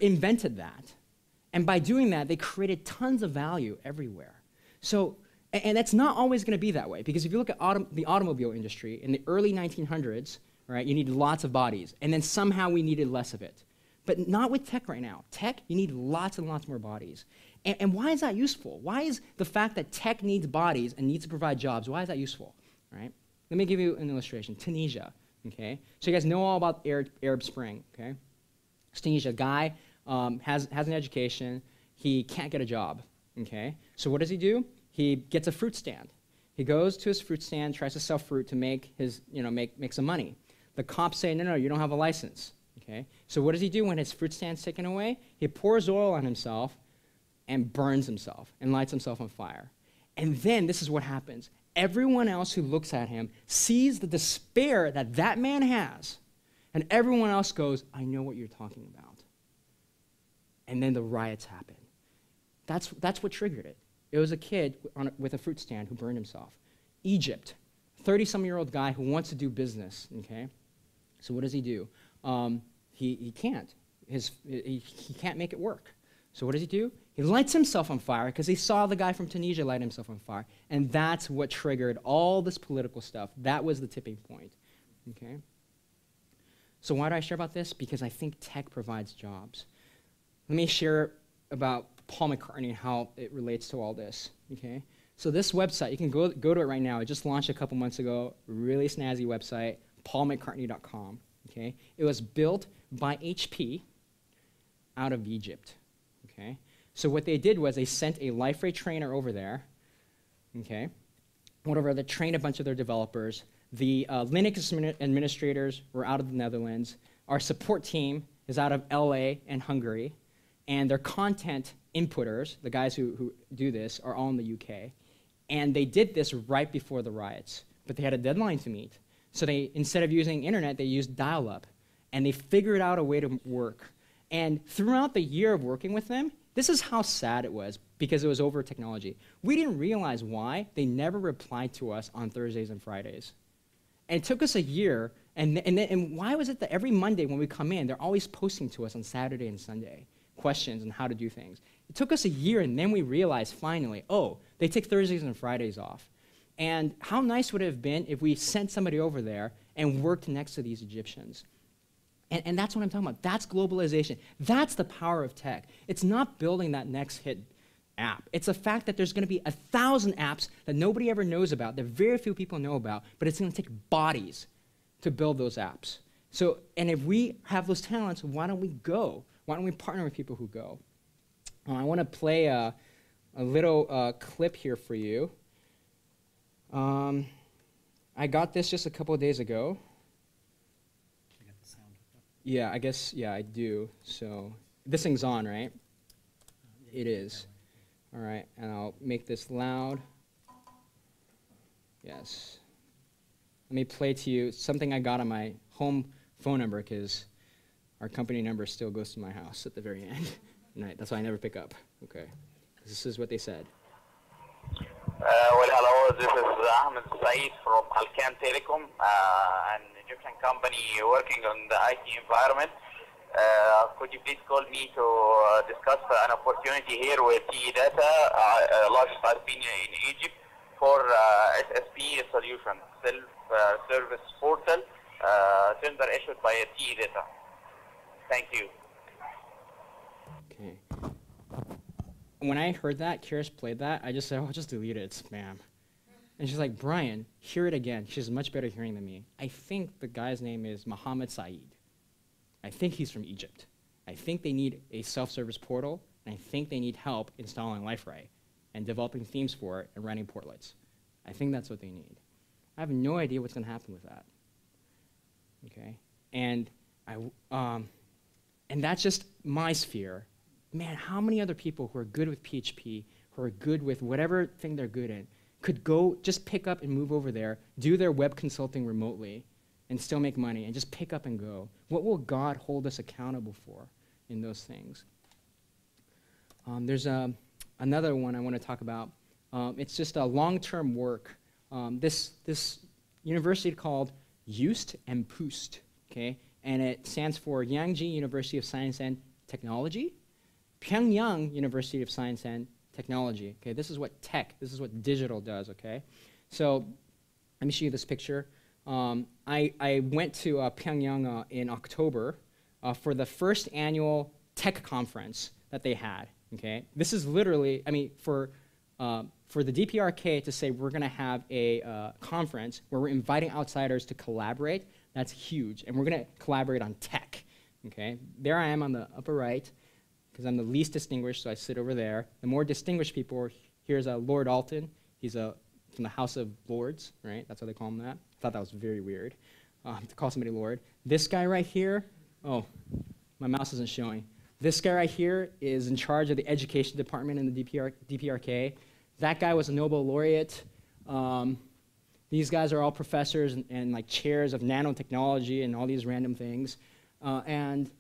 invented that. And by doing that, they created tons of value everywhere. So, and that's not always going to be that way, because if you look at the automobile industry in the early 1900s, right, you needed lots of bodies, and then somehow we needed less of it. But not with tech right now. Tech, you need lots and lots more bodies. And why is that useful? Why is the fact that tech needs bodies and needs to provide jobs, why is that useful, right? Let me give you an illustration. Tunisia, okay? So you guys know all about Arab Spring, okay? Tunisia, guy has an education. He can't get a job, okay? So what does he do? He gets a fruit stand. He goes to his fruit stand, tries to sell fruit to make some money. The cops say, no, you don't have a license, okay? So what does he do when his fruit stand's taken away? He pours oil on himself and burns himself and lights himself on fire. And then this is what happens. Everyone else who looks at him sees the despair that that man has, and everyone else goes, I know what you're talking about. And then the riots happen. That's what triggered it. It was a kid with a fruit stand who burned himself. Egypt, 30-some-year-old guy who wants to do business, okay? So what does he do? He can't. He can't make it work. So what does he do? He lights himself on fire because he saw the guy from Tunisia light himself on fire. And that's what triggered all this political stuff. That was the tipping point, okay? So why do I share about this? Because I think tech provides jobs. Let me share about Paul McCartney and how it relates to all this, okay? So this website, you can go to it right now. It just launched a couple months ago, really snazzy website, paulmccartney.com, okay? It was built by HP out of Egypt, okay? So what they did was they sent a Liferay trainer over there, okay? Whatever, they trained a bunch of their developers. The Linux administrators were out of the Netherlands. Our support team is out of LA and Hungary. And their content inputters, the guys who do this, are all in the UK. And they did this right before the riots. But they had a deadline to meet. So they, instead of using internet, they used dial-up. And they figured out a way to work. And throughout the year of working with them, this is how sad it was. because it was over technology. We didn't realize why they never replied to us on Thursdays and Fridays. And it took us a year, and why was it that every Monday when we come in, they're always posting to us on Saturday and Sunday questions on how to do things. It took us a year, and then we realized finally, oh, they take Thursdays and Fridays off. And how nice would it have been if we sent somebody over there and worked next to these Egyptians? And that's what I'm talking about. That's globalization. That's the power of tech. It's not building that next hit app. It's the fact that there's going to be 1,000 apps that nobody ever knows about, that very few people know about, but it's going to take bodies to build those apps. So, and if we have those talents, why don't we go? Why don't we partner with people who go? I want to play a little clip here for you. I got this just a couple of days ago. Yeah, I guess, yeah, I do. So this thing's on, right? It is. All right, and I'll make this loud. Yes. Let me play to you something I got on my home phone number, because our company number still goes to my house at the very end. Right, that's why I never pick up. Okay. This is what they said. Well, hello, this is Ahmed Saeed from Alcan Telecom, an Egyptian company working on the IT environment. Could you please call me to discuss an opportunity here with TE Data, largest ISP in Egypt, for SSP solution, self-service portal, tender issued by TE Data. Thank you. Okay. When I heard that, Kiris played that, I just said, oh, just delete it, it's spam. And she's like, Brian, hear it again. She has much better hearing than me. I think the guy's name is Mohammed Saeed. I think he's from Egypt. I think they need a self-service portal, and I think they need help installing Liferay and developing themes for it and running portlets. I think that's what they need. I have no idea what's going to happen with that. Okay? And that's just my sphere. Man, how many other people who are good with PHP, who are good with whatever thing they're good in, could go just pick up and move over there, do their web consulting remotely, and still make money, and just pick up and go? What will God hold us accountable for in those things? There's another one I want to talk about. It's just a long-term work. This university called UST and PUST, okay? And it stands for Yangji University of Science and Technology, Pyongyang University of Science and Technology. Okay, this is what tech, this is what digital does, okay? So let me show you this picture. I went to Pyongyang in October for the first annual tech conference that they had, okay? This is literally, I mean, for the DPRK to say we're gonna have a conference where we're inviting outsiders to collaborate, that's huge, and we're gonna collaborate on tech, okay? There I am on the upper right, because I'm the least distinguished, so I sit over there. The more distinguished people, here's Lord Alton. He's from the House of Lords, right? That's how they call him that. I thought that was very weird, to call somebody Lord. This guy right here, oh, my mouse isn't showing. This guy right here is in charge of the education department in the DPRK. That guy was a Nobel laureate. These guys are all professors and like chairs of nanotechnology and all these random things. And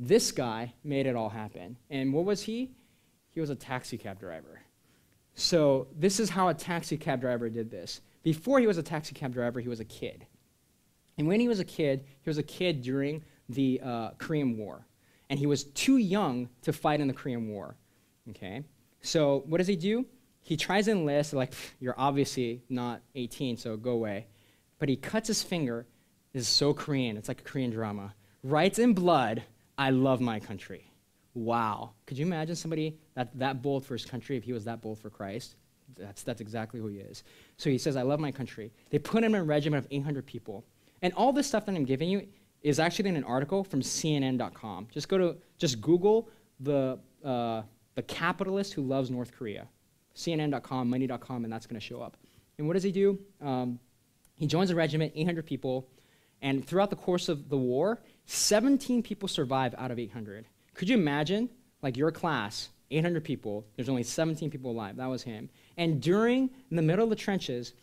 this guy made it all happen. And what was he? He was a taxi cab driver. So this is how a taxi cab driver did this. Before he was a taxi cab driver, he was a kid. And when he was a kid during the Korean War. And he was too young to fight in the Korean War, okay? So what does he do? He tries to enlist, like, you're obviously not 18, so go away. But he cuts his finger. This is so Korean, it's like a Korean drama. Writes in blood, I love my country. Wow. Could you imagine somebody that bold for his country if he was that bold for Christ? That's exactly who he is. So he says, I love my country. They put him in a regiment of 800 people. And all this stuff that I'm giving you is actually in an article from CNN.com. Just Google the capitalist who loves North Korea. CNN.com, money.com, and that's going to show up. And what does he do? He joins a regiment, 800 people, and throughout the course of the war, 17 people survive out of 800. Could you imagine, like your class, 800 people, there's only 17 people alive. That was him. And in the middle of the trenches,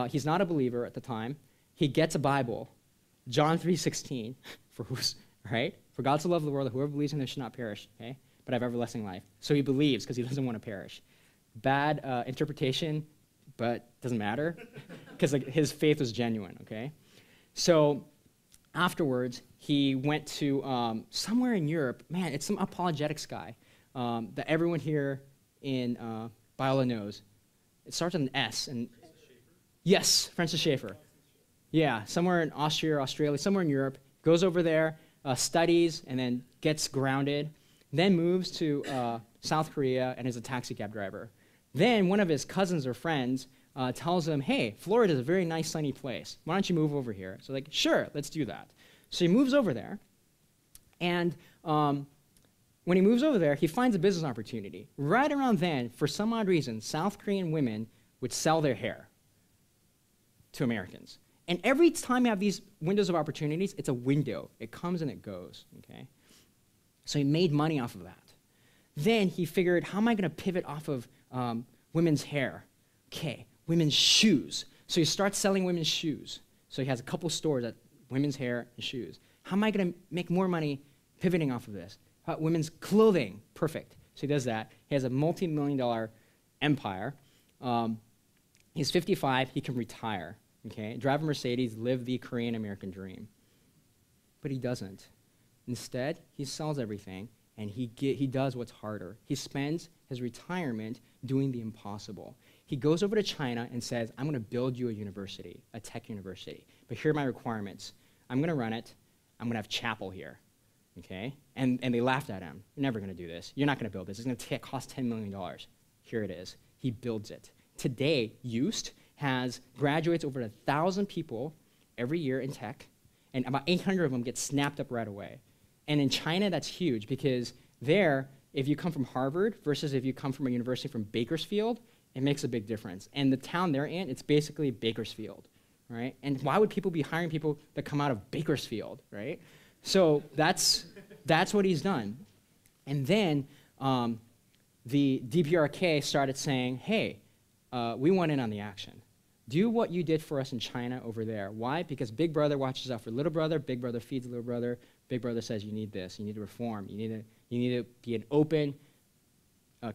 he's not a believer at the time, he gets a Bible, John 3:16, right? For God so loved the world that whoever believes in him should not perish, okay? but I have everlasting life. So he believes because he doesn't want to perish. Bad interpretation, but doesn't matter because like, his faith was genuine, okay? So afterwards, he went to somewhere in Europe. Man, it's some apologetics guy that everyone here in Biola knows. It starts with an S. And yes, Francis Schaeffer. Yeah, somewhere in Austria or Australia, somewhere in Europe. Goes over there, studies, and then gets grounded. Then moves to South Korea and is a taxi cab driver. Then one of his cousins or friends tells him, hey, Florida is a very nice sunny place. Why don't you move over here? So like, sure, let's do that. So he moves over there. And when he moves over there, he finds a business opportunity. Right around then, for some odd reason, South Korean women would sell their hair to Americans. And every time you have these windows of opportunities, it's a window. It comes and it goes, okay? So he made money off of that. Then he figured, how am I going to pivot off of women's hair? Okay, women's shoes. So he starts selling women's shoes. So he has a couple stores at women's hair and shoes. How am I going to make more money pivoting off of this? Women's clothing, perfect. So he does that. He has a multi-million-dollar empire. He's 55, he can retire, okay? Drive a Mercedes, live the Korean American dream. But he doesn't. Instead, he sells everything, and he does what's harder. He spends his retirement doing the impossible. He goes over to China and says, I'm going to build you a university, a tech university. But here are my requirements. I'm going to run it. I'm going to have chapel here. Okay? And they laughed at him. You're never going to do this. You're not going to build this. It's going to cost $10 million. Here it is. He builds it. Today, UST has graduates over 1,000 people every year in tech, and about 800 of them get snapped up right away. And in China, that's huge because there, if you come from Harvard versus if you come from a university from Bakersfield, it makes a big difference. And the town they're in, it's basically Bakersfield, right? And why would people be hiring people that come out of Bakersfield, right? So that's what he's done. And then the DPRK started saying, hey, we want in on the action. Do what you did for us in China over there. Why? Because Big Brother watches out for little brother, Big Brother feeds little brother, Big Brother says you need this, you need to reform, you need to be an open,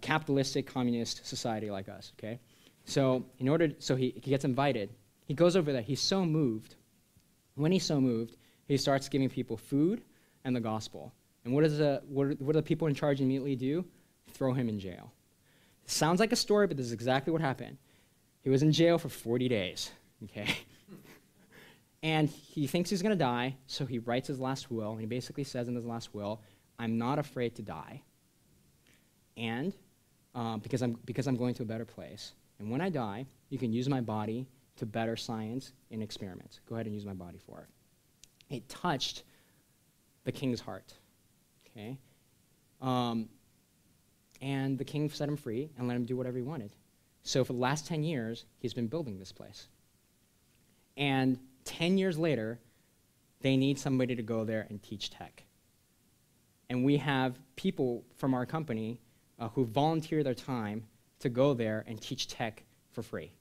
capitalistic, communist society like us, okay? So he gets invited. He goes over there, he's so moved. When he's so moved, he starts giving people food and the gospel. And what do the people in charge immediately do? Throw him in jail. It sounds like a story, but this is exactly what happened. He was in jail for 40 days, okay? And he thinks he's going to die, so he writes his last will, and he basically says in his last will, I'm not afraid to die, and because I'm going to a better place. And when I die, you can use my body to better science and experiments. Go ahead and use my body for it. It touched the king's heart, okay? And the king set him free and let him do whatever he wanted. So for the last 10 years, he's been building this place. And 10 years later, they need somebody to go there and teach tech. And we have people from our company who volunteer their time to go there and teach tech for free.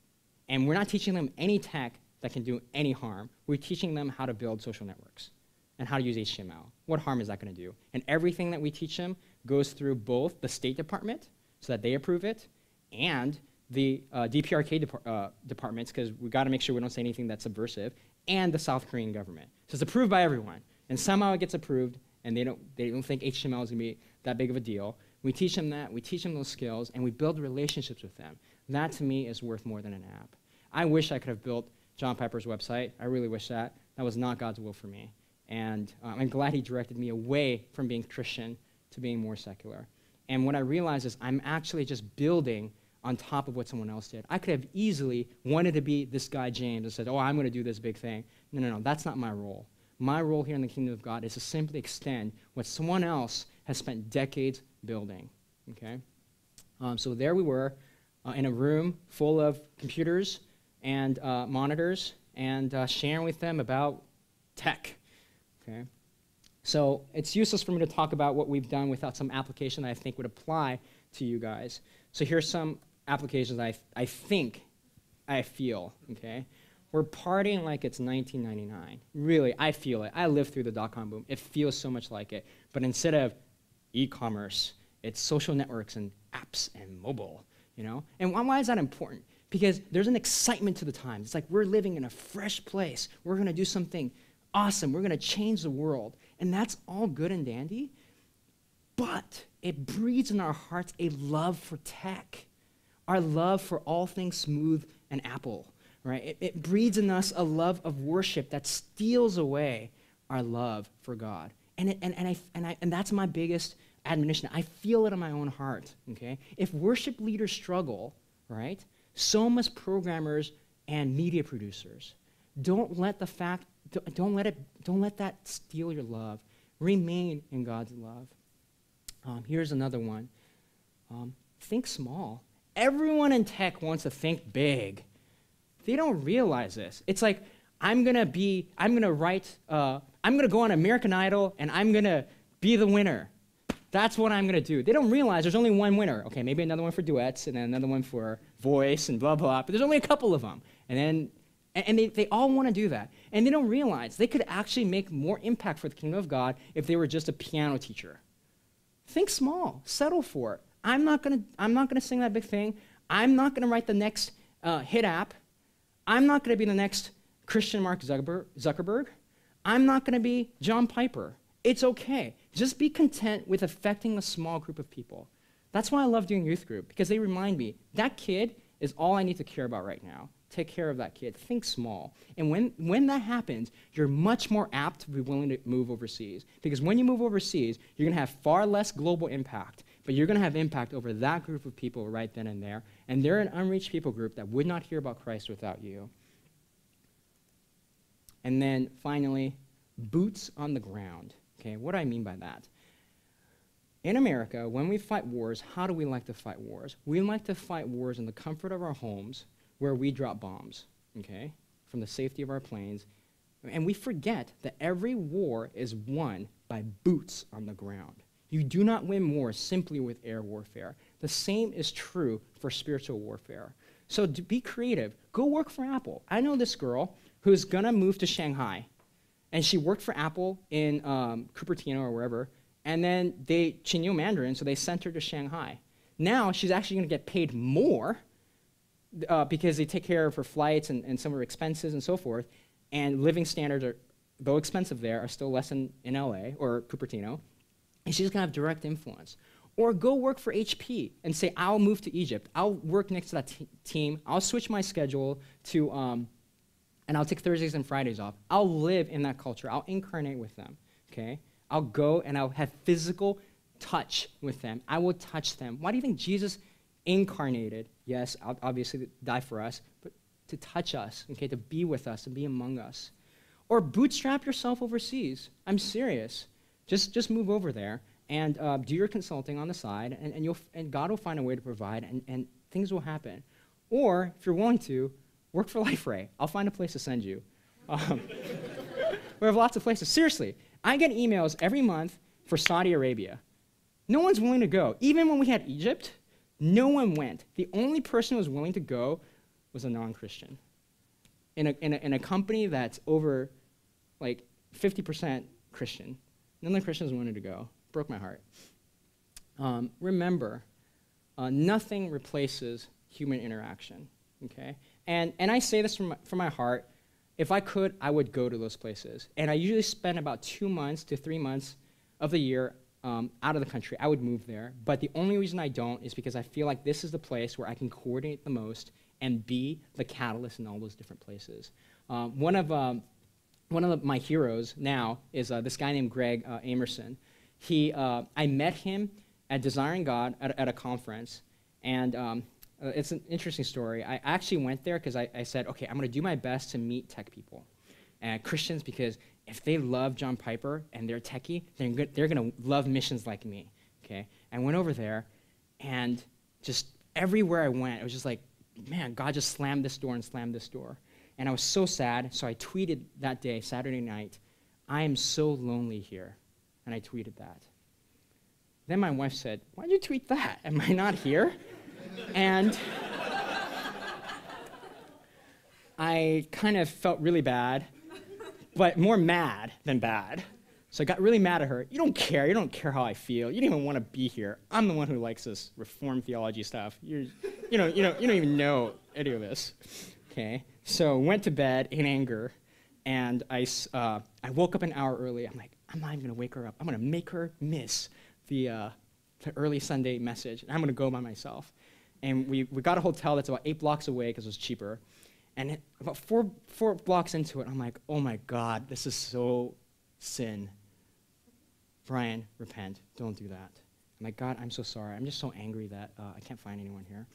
And we're not teaching them any tech that can do any harm. We're teaching them how to build social networks and how to use HTML. What harm is that going to do? And everything that we teach them goes through both the State Department, so that they approve it, and the DPRK departments, because we've got to make sure we don't say anything that's subversive, and the South Korean government. So it's approved by everyone. And somehow it gets approved, and they don't think HTML is going to be that big of a deal. We teach them that, we teach them those skills, and we build relationships with them. That, to me, is worth more than an app. I wish I could have built John Piper's website. I really wish that. That was not God's will for me. And I'm glad he directed me away from being Christian to being more secular. And what I realized is I'm actually just building on top of what someone else did. I could have easily wanted to be this guy James and said, oh, I'm going to do this big thing. No, that's not my role. My role here in the kingdom of God is to simply extend what someone else has spent decades building, okay? So there we were in a room full of computers and monitors and sharing with them about tech, okay? So it's useless for me to talk about what we've done without some application that I think would apply to you guys. So here's some applications I feel, okay? We're partying like it's 1999. Really, I feel it. I lived through the dot-com boom. It feels so much like it. But instead of e-commerce, It's social networks and apps and mobile, you know? And why is that important? Because there's an excitement to the times. It's like we're living in a fresh place. We're going to do something awesome. We're going to change the world. And that's all good and dandy. But it breeds in our hearts a love for tech, our love for all things smooth and Apple, right? It breeds in us a love of worship that steals away our love for God. And that's my biggest admonition. I feel it in my own heart, okay? If worship leaders struggle, right, so must programmers and media producers. Don't let that steal your love. Remain in God's love. Here's another one. Think small. Everyone in tech wants to think big. They don't realize this. It's like, I'm gonna go on American Idol and I'm gonna be the winner. That's what I'm gonna do. They don't realize there's only one winner. Okay, maybe another one for duets and then another one for voice and blah, blah, but there's only a couple of them. And they all wanna do that. And they don't realize they could actually make more impact for the kingdom of God if they were just a piano teacher. Think small, settle for it. I'm not gonna sing that big thing. I'm not gonna write the next hit app. I'm not gonna be the next Christian Mark Zuckerberg. I'm not gonna be John Piper. It's okay. Just be content with affecting a small group of people. That's why I love doing youth group, because they remind me, that kid is all I need to care about right now. Take care of that kid. Think small. And when that happens, you're much more apt to be willing to move overseas. Because when you move overseas, you're gonna have far less global impact, but you're gonna have impact over that group of people right then and there. And they're an unreached people group that would not hear about Christ without you. And then finally, boots on the ground. Okay, what do I mean by that? In America, when we fight wars, how do we like to fight wars? We like to fight wars in the comfort of our homes where we drop bombs, okay, from the safety of our planes. And we forget that every war is won by boots on the ground. You do not win wars simply with air warfare. The same is true for spiritual warfare. So to be creative. Go work for Apple. I know this girl who's gonna move to Shanghai, and she worked for Apple in Cupertino or wherever, and then she knew Mandarin, so they sent her to Shanghai. Now she's actually gonna get paid more because they take care of her flights and some of her expenses and so forth, and living standards, though expensive there, are still less in LA or Cupertino, and she's gonna have direct influence. Or go work for HP and say, I'll move to Egypt. I'll work next to that team. I'll switch my schedule to, and I'll take Thursdays and Fridays off. I'll live in that culture. I'll incarnate with them, okay? I'll go and I'll have physical touch with them. I will touch them. Why do you think Jesus incarnated? Yes, obviously die for us, but to touch us, okay, to be with us, to be among us. Or bootstrap yourself overseas. I'm serious. Just move over there and do your consulting on the side, and God will find a way to provide, and things will happen. Or, if you're willing to, work for Liferay. I'll find a place to send you. We have lots of places. Seriously, I get emails every month for Saudi Arabia. No one's willing to go. Even when we had Egypt, no one went. The only person who was willing to go was a non-Christian. In a company that's over, like, 50% Christian. None of the Christians wanted to go. Broke my heart. Remember, nothing replaces human interaction, okay? And I say this from my heart. If I could, I would go to those places. And I usually spend about 2 months to 3 months of the year out of the country. I would move there. But the only reason I don't is because I feel like this is the place where I can coordinate the most and be the catalyst in all those different places. One of my heroes now is this guy named Greg Amerson. I met him at Desiring God at a conference, and it's an interesting story. I actually went there because I said, okay, I'm going to do my best to meet tech people and Christians, because if they love John Piper and they're techie, they're going to love missions like me, okay? I went over there, and just everywhere I went, it was just like, man, God just slammed this door and slammed this door. And I was so sad, so I tweeted that day, Saturday night, I am so lonely here. And I tweeted that. Then my wife said, why'd you tweet that? Am I not here? And I kind of felt really bad, but more mad than bad. So I got really mad at her. You don't care. You don't care how I feel. You don't even want to be here. I'm the one who likes this Reformed theology stuff. You don't even know any of this. Okay. So went to bed in anger, and I woke up an hour early. I'm like, I'm not even gonna wake her up. I'm gonna make her miss the early Sunday message, and I'm gonna go by myself. And we got a hotel that's about 8 blocks away because it was cheaper. And about four blocks into it, I'm like, oh my God, this is so sin. Brian, repent. Don't do that. I'm like, God, I'm so sorry. I'm just so angry that I can't find anyone here.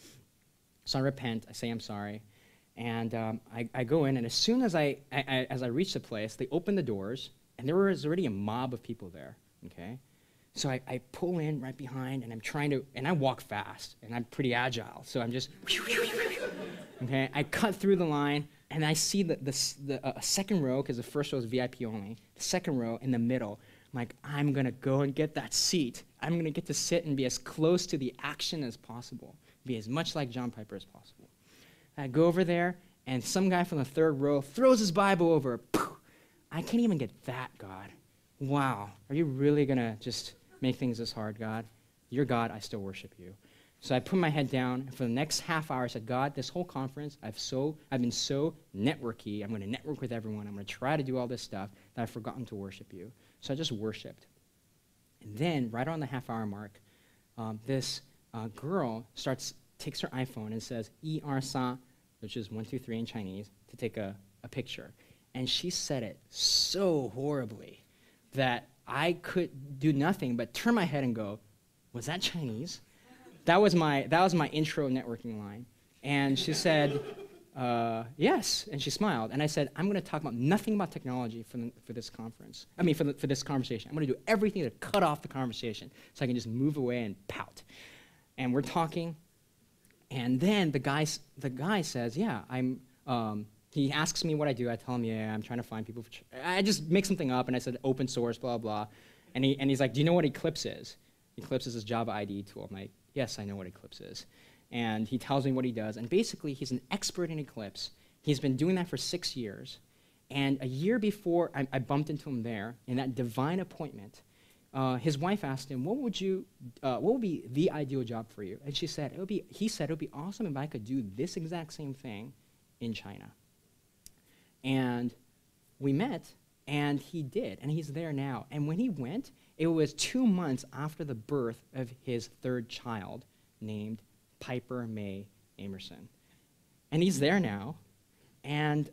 So I repent. I say I'm sorry. And I go in, and as soon as I reach the place, they open the doors, and there was already a mob of people there, okay? So I pull in right behind, and I'm trying to, and I walk fast, and I'm pretty agile, so I'm just, okay? I cut through the line, and I see the second row, because the first row is VIP only, the second row in the middle. I'm like, I'm going to go and get that seat. I'm going to get to sit and be as close to the action as possible, be as much like John Piper as possible. I go over there, and some guy from the third row throws his Bible over. I can't even get that, God. Wow. Are you really going to just make things this hard, God? You're God. I still worship you. So I put my head down, and for the next half hour, I said, God, this whole conference, I've been so networky. I'm going to network with everyone. I'm going to try to do all this stuff that I've forgotten to worship you. So I just worshiped. And then, right on the half-hour mark, this girl takes her iPhone and says, "Sa," which is 1, 2, 3 in Chinese, to take a picture. And she said it so horribly that I could do nothing but turn my head and go, was that Chinese? That was my intro networking line. And she said, yes, and she smiled. And I said, I'm going to talk about nothing about technology for this conference. For this conversation. I'm going to do everything to cut off the conversation so I can just move away and pout. And we're talking, and then the guy says, yeah, he asks me what I do. I tell him, yeah, I'm trying to find people. I just make something up, and I said open source, blah, blah. And he's like, do you know what Eclipse is? Eclipse is this Java IDE tool. I'm like, yes, I know what Eclipse is. And he tells me what he does. And basically, he's an expert in Eclipse. He's been doing that for 6 years. And a year before I bumped into him there, in that divine appointment, his wife asked him, what would be the ideal job for you? And he said, it would be awesome if I could do this exact same thing in China. And we met, and he did, and he's there now. And when he went, it was 2 months after the birth of his third child, named Piper May Amerson. And he's there now, and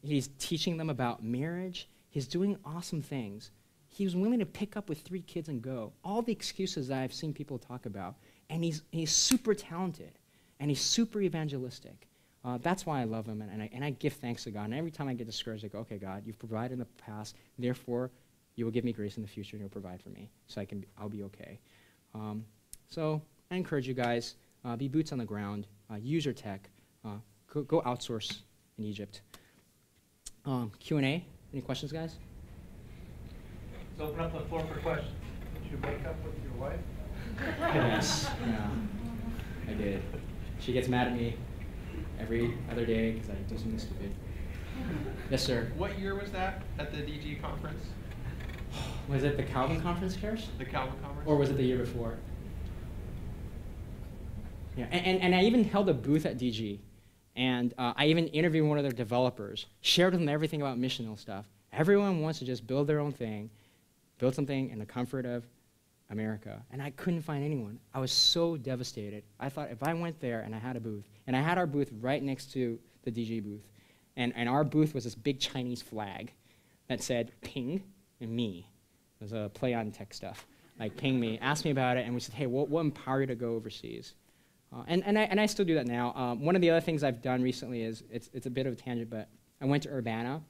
he's teaching them about marriage. He's doing awesome things. He was willing to pick up with 3 kids and go. All the excuses that I've seen people talk about. And he's super talented, and he's super evangelistic. That's why I love him, and I give thanks to God. And every time I get discouraged, I go, okay, God, you've provided in the past, therefore you will give me grace in the future, and you'll provide for me, so I'll be okay. So I encourage you guys, be boots on the ground, use your tech, go outsource in Egypt. Q&A, any questions, guys? Let's open up the floor for questions. Did you make up with your wife? Yes, yeah, I did. She gets mad at me every other day because I do something stupid. Yes, sir. What year was that at the DG conference? Was it the Calvin conference, Karis? The Calvin conference? Or was it the year before? Yeah, and I even held a booth at DG, and I even interviewed one of their developers, shared with them everything about missional stuff. Everyone wants to just build their own thing, build something in the comfort of America, and I couldn't find anyone. I was so devastated. I thought if I went there and I had a booth, and I had our booth right next to the DG booth, and our booth was this big Chinese flag that said ping and me. It was a play on tech stuff. Like ping me, asked me about it, and we said, hey, what empower you to go overseas? And I still do that now. One of the other things I've done recently is, it's a bit of a tangent, but I went to Urbana,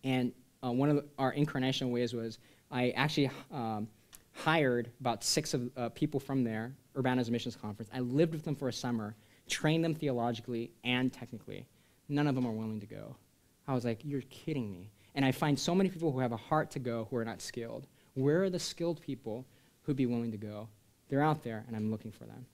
and one of our incarnational ways was I actually hired about 6 of people from there, Urbana's Missions Conference. I lived with them for a summer, trained them theologically and technically. None of them are willing to go. I was like, you're kidding me. And I find so many people who have a heart to go who are not skilled. Where are the skilled people who'd be willing to go? They're out there, and I'm looking for them.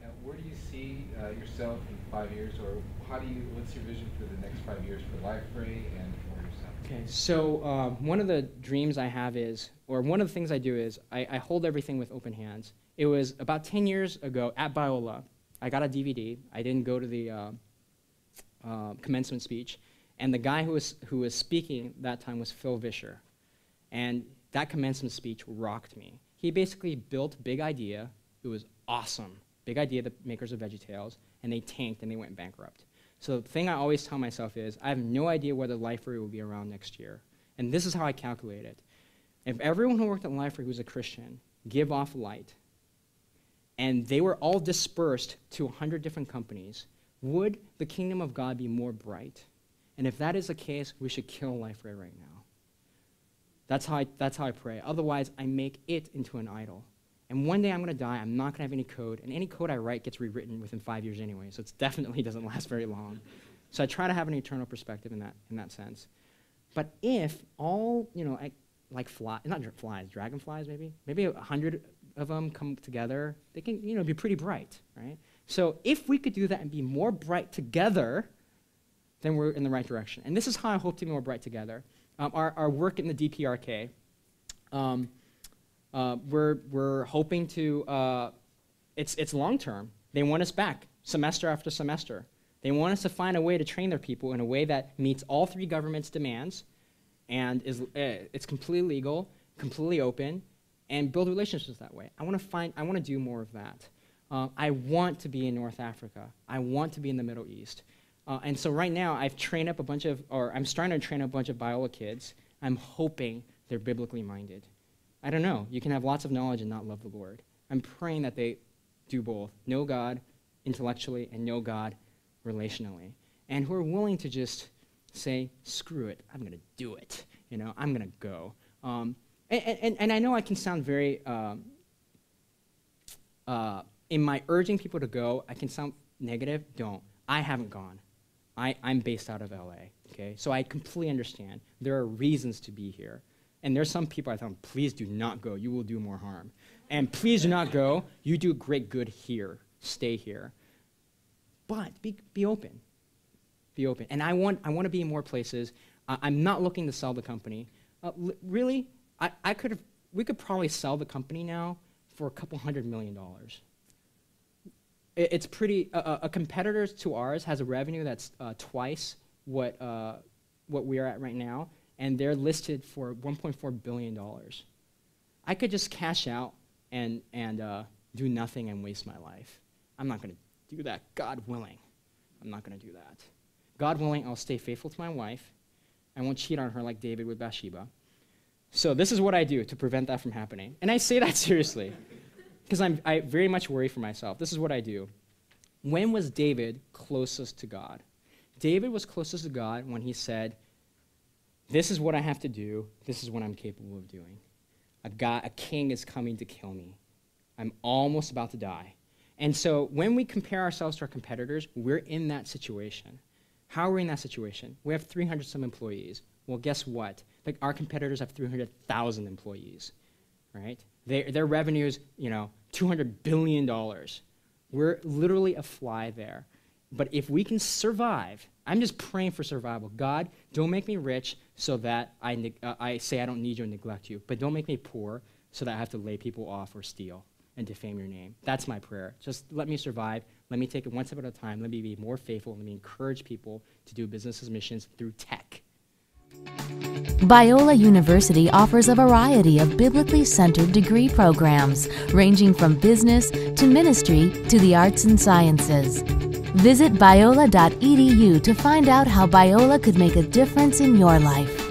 Now, where do you see yourself in 5 years, or what's your vision for the next 5 years for Liferay and for yourself? Okay, so one of the dreams I have is, or one of the things I do is, I hold everything with open hands. It was about 10 years ago at Biola. I got a DVD. I didn't go to the commencement speech. And the guy who was speaking that time was Phil Vischer. And that commencement speech rocked me. He basically built Big Idea. It was awesome. Big Idea, the makers of VeggieTales, and they tanked and they went bankrupt. So the thing I always tell myself is, I have no idea whether Liferay will be around next year. And this is how I calculate it. If everyone who worked at Liferay who's a Christian give off light, and they were all dispersed to 100 different companies, would the kingdom of God be more bright? And if that is the case, we should kill Liferay right now. That's how I pray. Otherwise, I make it into an idol. And one day I'm going to die. I'm not going to have any code. And any code I write gets rewritten within 5 years anyway. So it definitely doesn't last very long. So I try to have an eternal perspective in that sense. But if all, like not flies, dragonflies maybe 100 of them come together, they can, be pretty bright, right? So if we could do that and be more bright together, then we're in the right direction. And this is how I hope to be more bright together. Our work in the DPRK, we're hoping to, it's long term. They want us back semester after semester. They want us to find a way to train their people in a way that meets all 3 governments' demands and it's completely legal, completely open, and build relationships that way. I want to do more of that. I want to be in North Africa. I want to be in the Middle East. And so right now, I'm starting to train a bunch of Biola kids. I'm hoping they're biblically minded. I don't know. You can have lots of knowledge and not love the Lord. I'm praying that they do both. Know God intellectually and know God relationally. And who are willing to just say, screw it, I'm going to do it. I'm going to go. And I know I can sound very, in my urging people to go, I can sound negative. Don't. I haven't gone. I'm based out of LA, okay? So I completely understand. There are reasons to be here. And there's some people I tell them, please do not go. You will do more harm. And please do not go. You do great good here. Stay here. But be open. Be open. And I want to be in more places. I'm not looking to sell the company. Really, we could probably sell the company now for $200 million. It's pretty, a competitor to ours has a revenue that's twice what we are at right now, and they're listed for $1.4 billion. I could just cash out and do nothing and waste my life. I'm not going to do that, God willing. I'm not going to do that. God willing, I'll stay faithful to my wife. I won't cheat on her like David with Bathsheba. So this is what I do to prevent that from happening. And I say that seriously, because I very much worry for myself. This is what I do. When was David closest to God? David was closest to God when he said, this is what I have to do. This is what I'm capable of doing. A king is coming to kill me. I'm almost about to die. And so when we compare ourselves to our competitors, we're in that situation. How are we in that situation? We have 300 some employees. Well, guess what? Like our competitors have 300,000 employees, right? Their revenues, $200 billion. We're literally a fly there. But if we can survive, I'm just praying for survival. God, don't make me rich so that I say I don't need you and neglect you. But don't make me poor so that I have to lay people off or steal and defame your name. That's my prayer. Just let me survive. Let me take it one step at a time. Let me be more faithful. Let me encourage people to do business as missions through tech. Biola University offers a variety of biblically centered degree programs, ranging from business to ministry to the arts and sciences. Visit biola.edu to find out how Biola could make a difference in your life.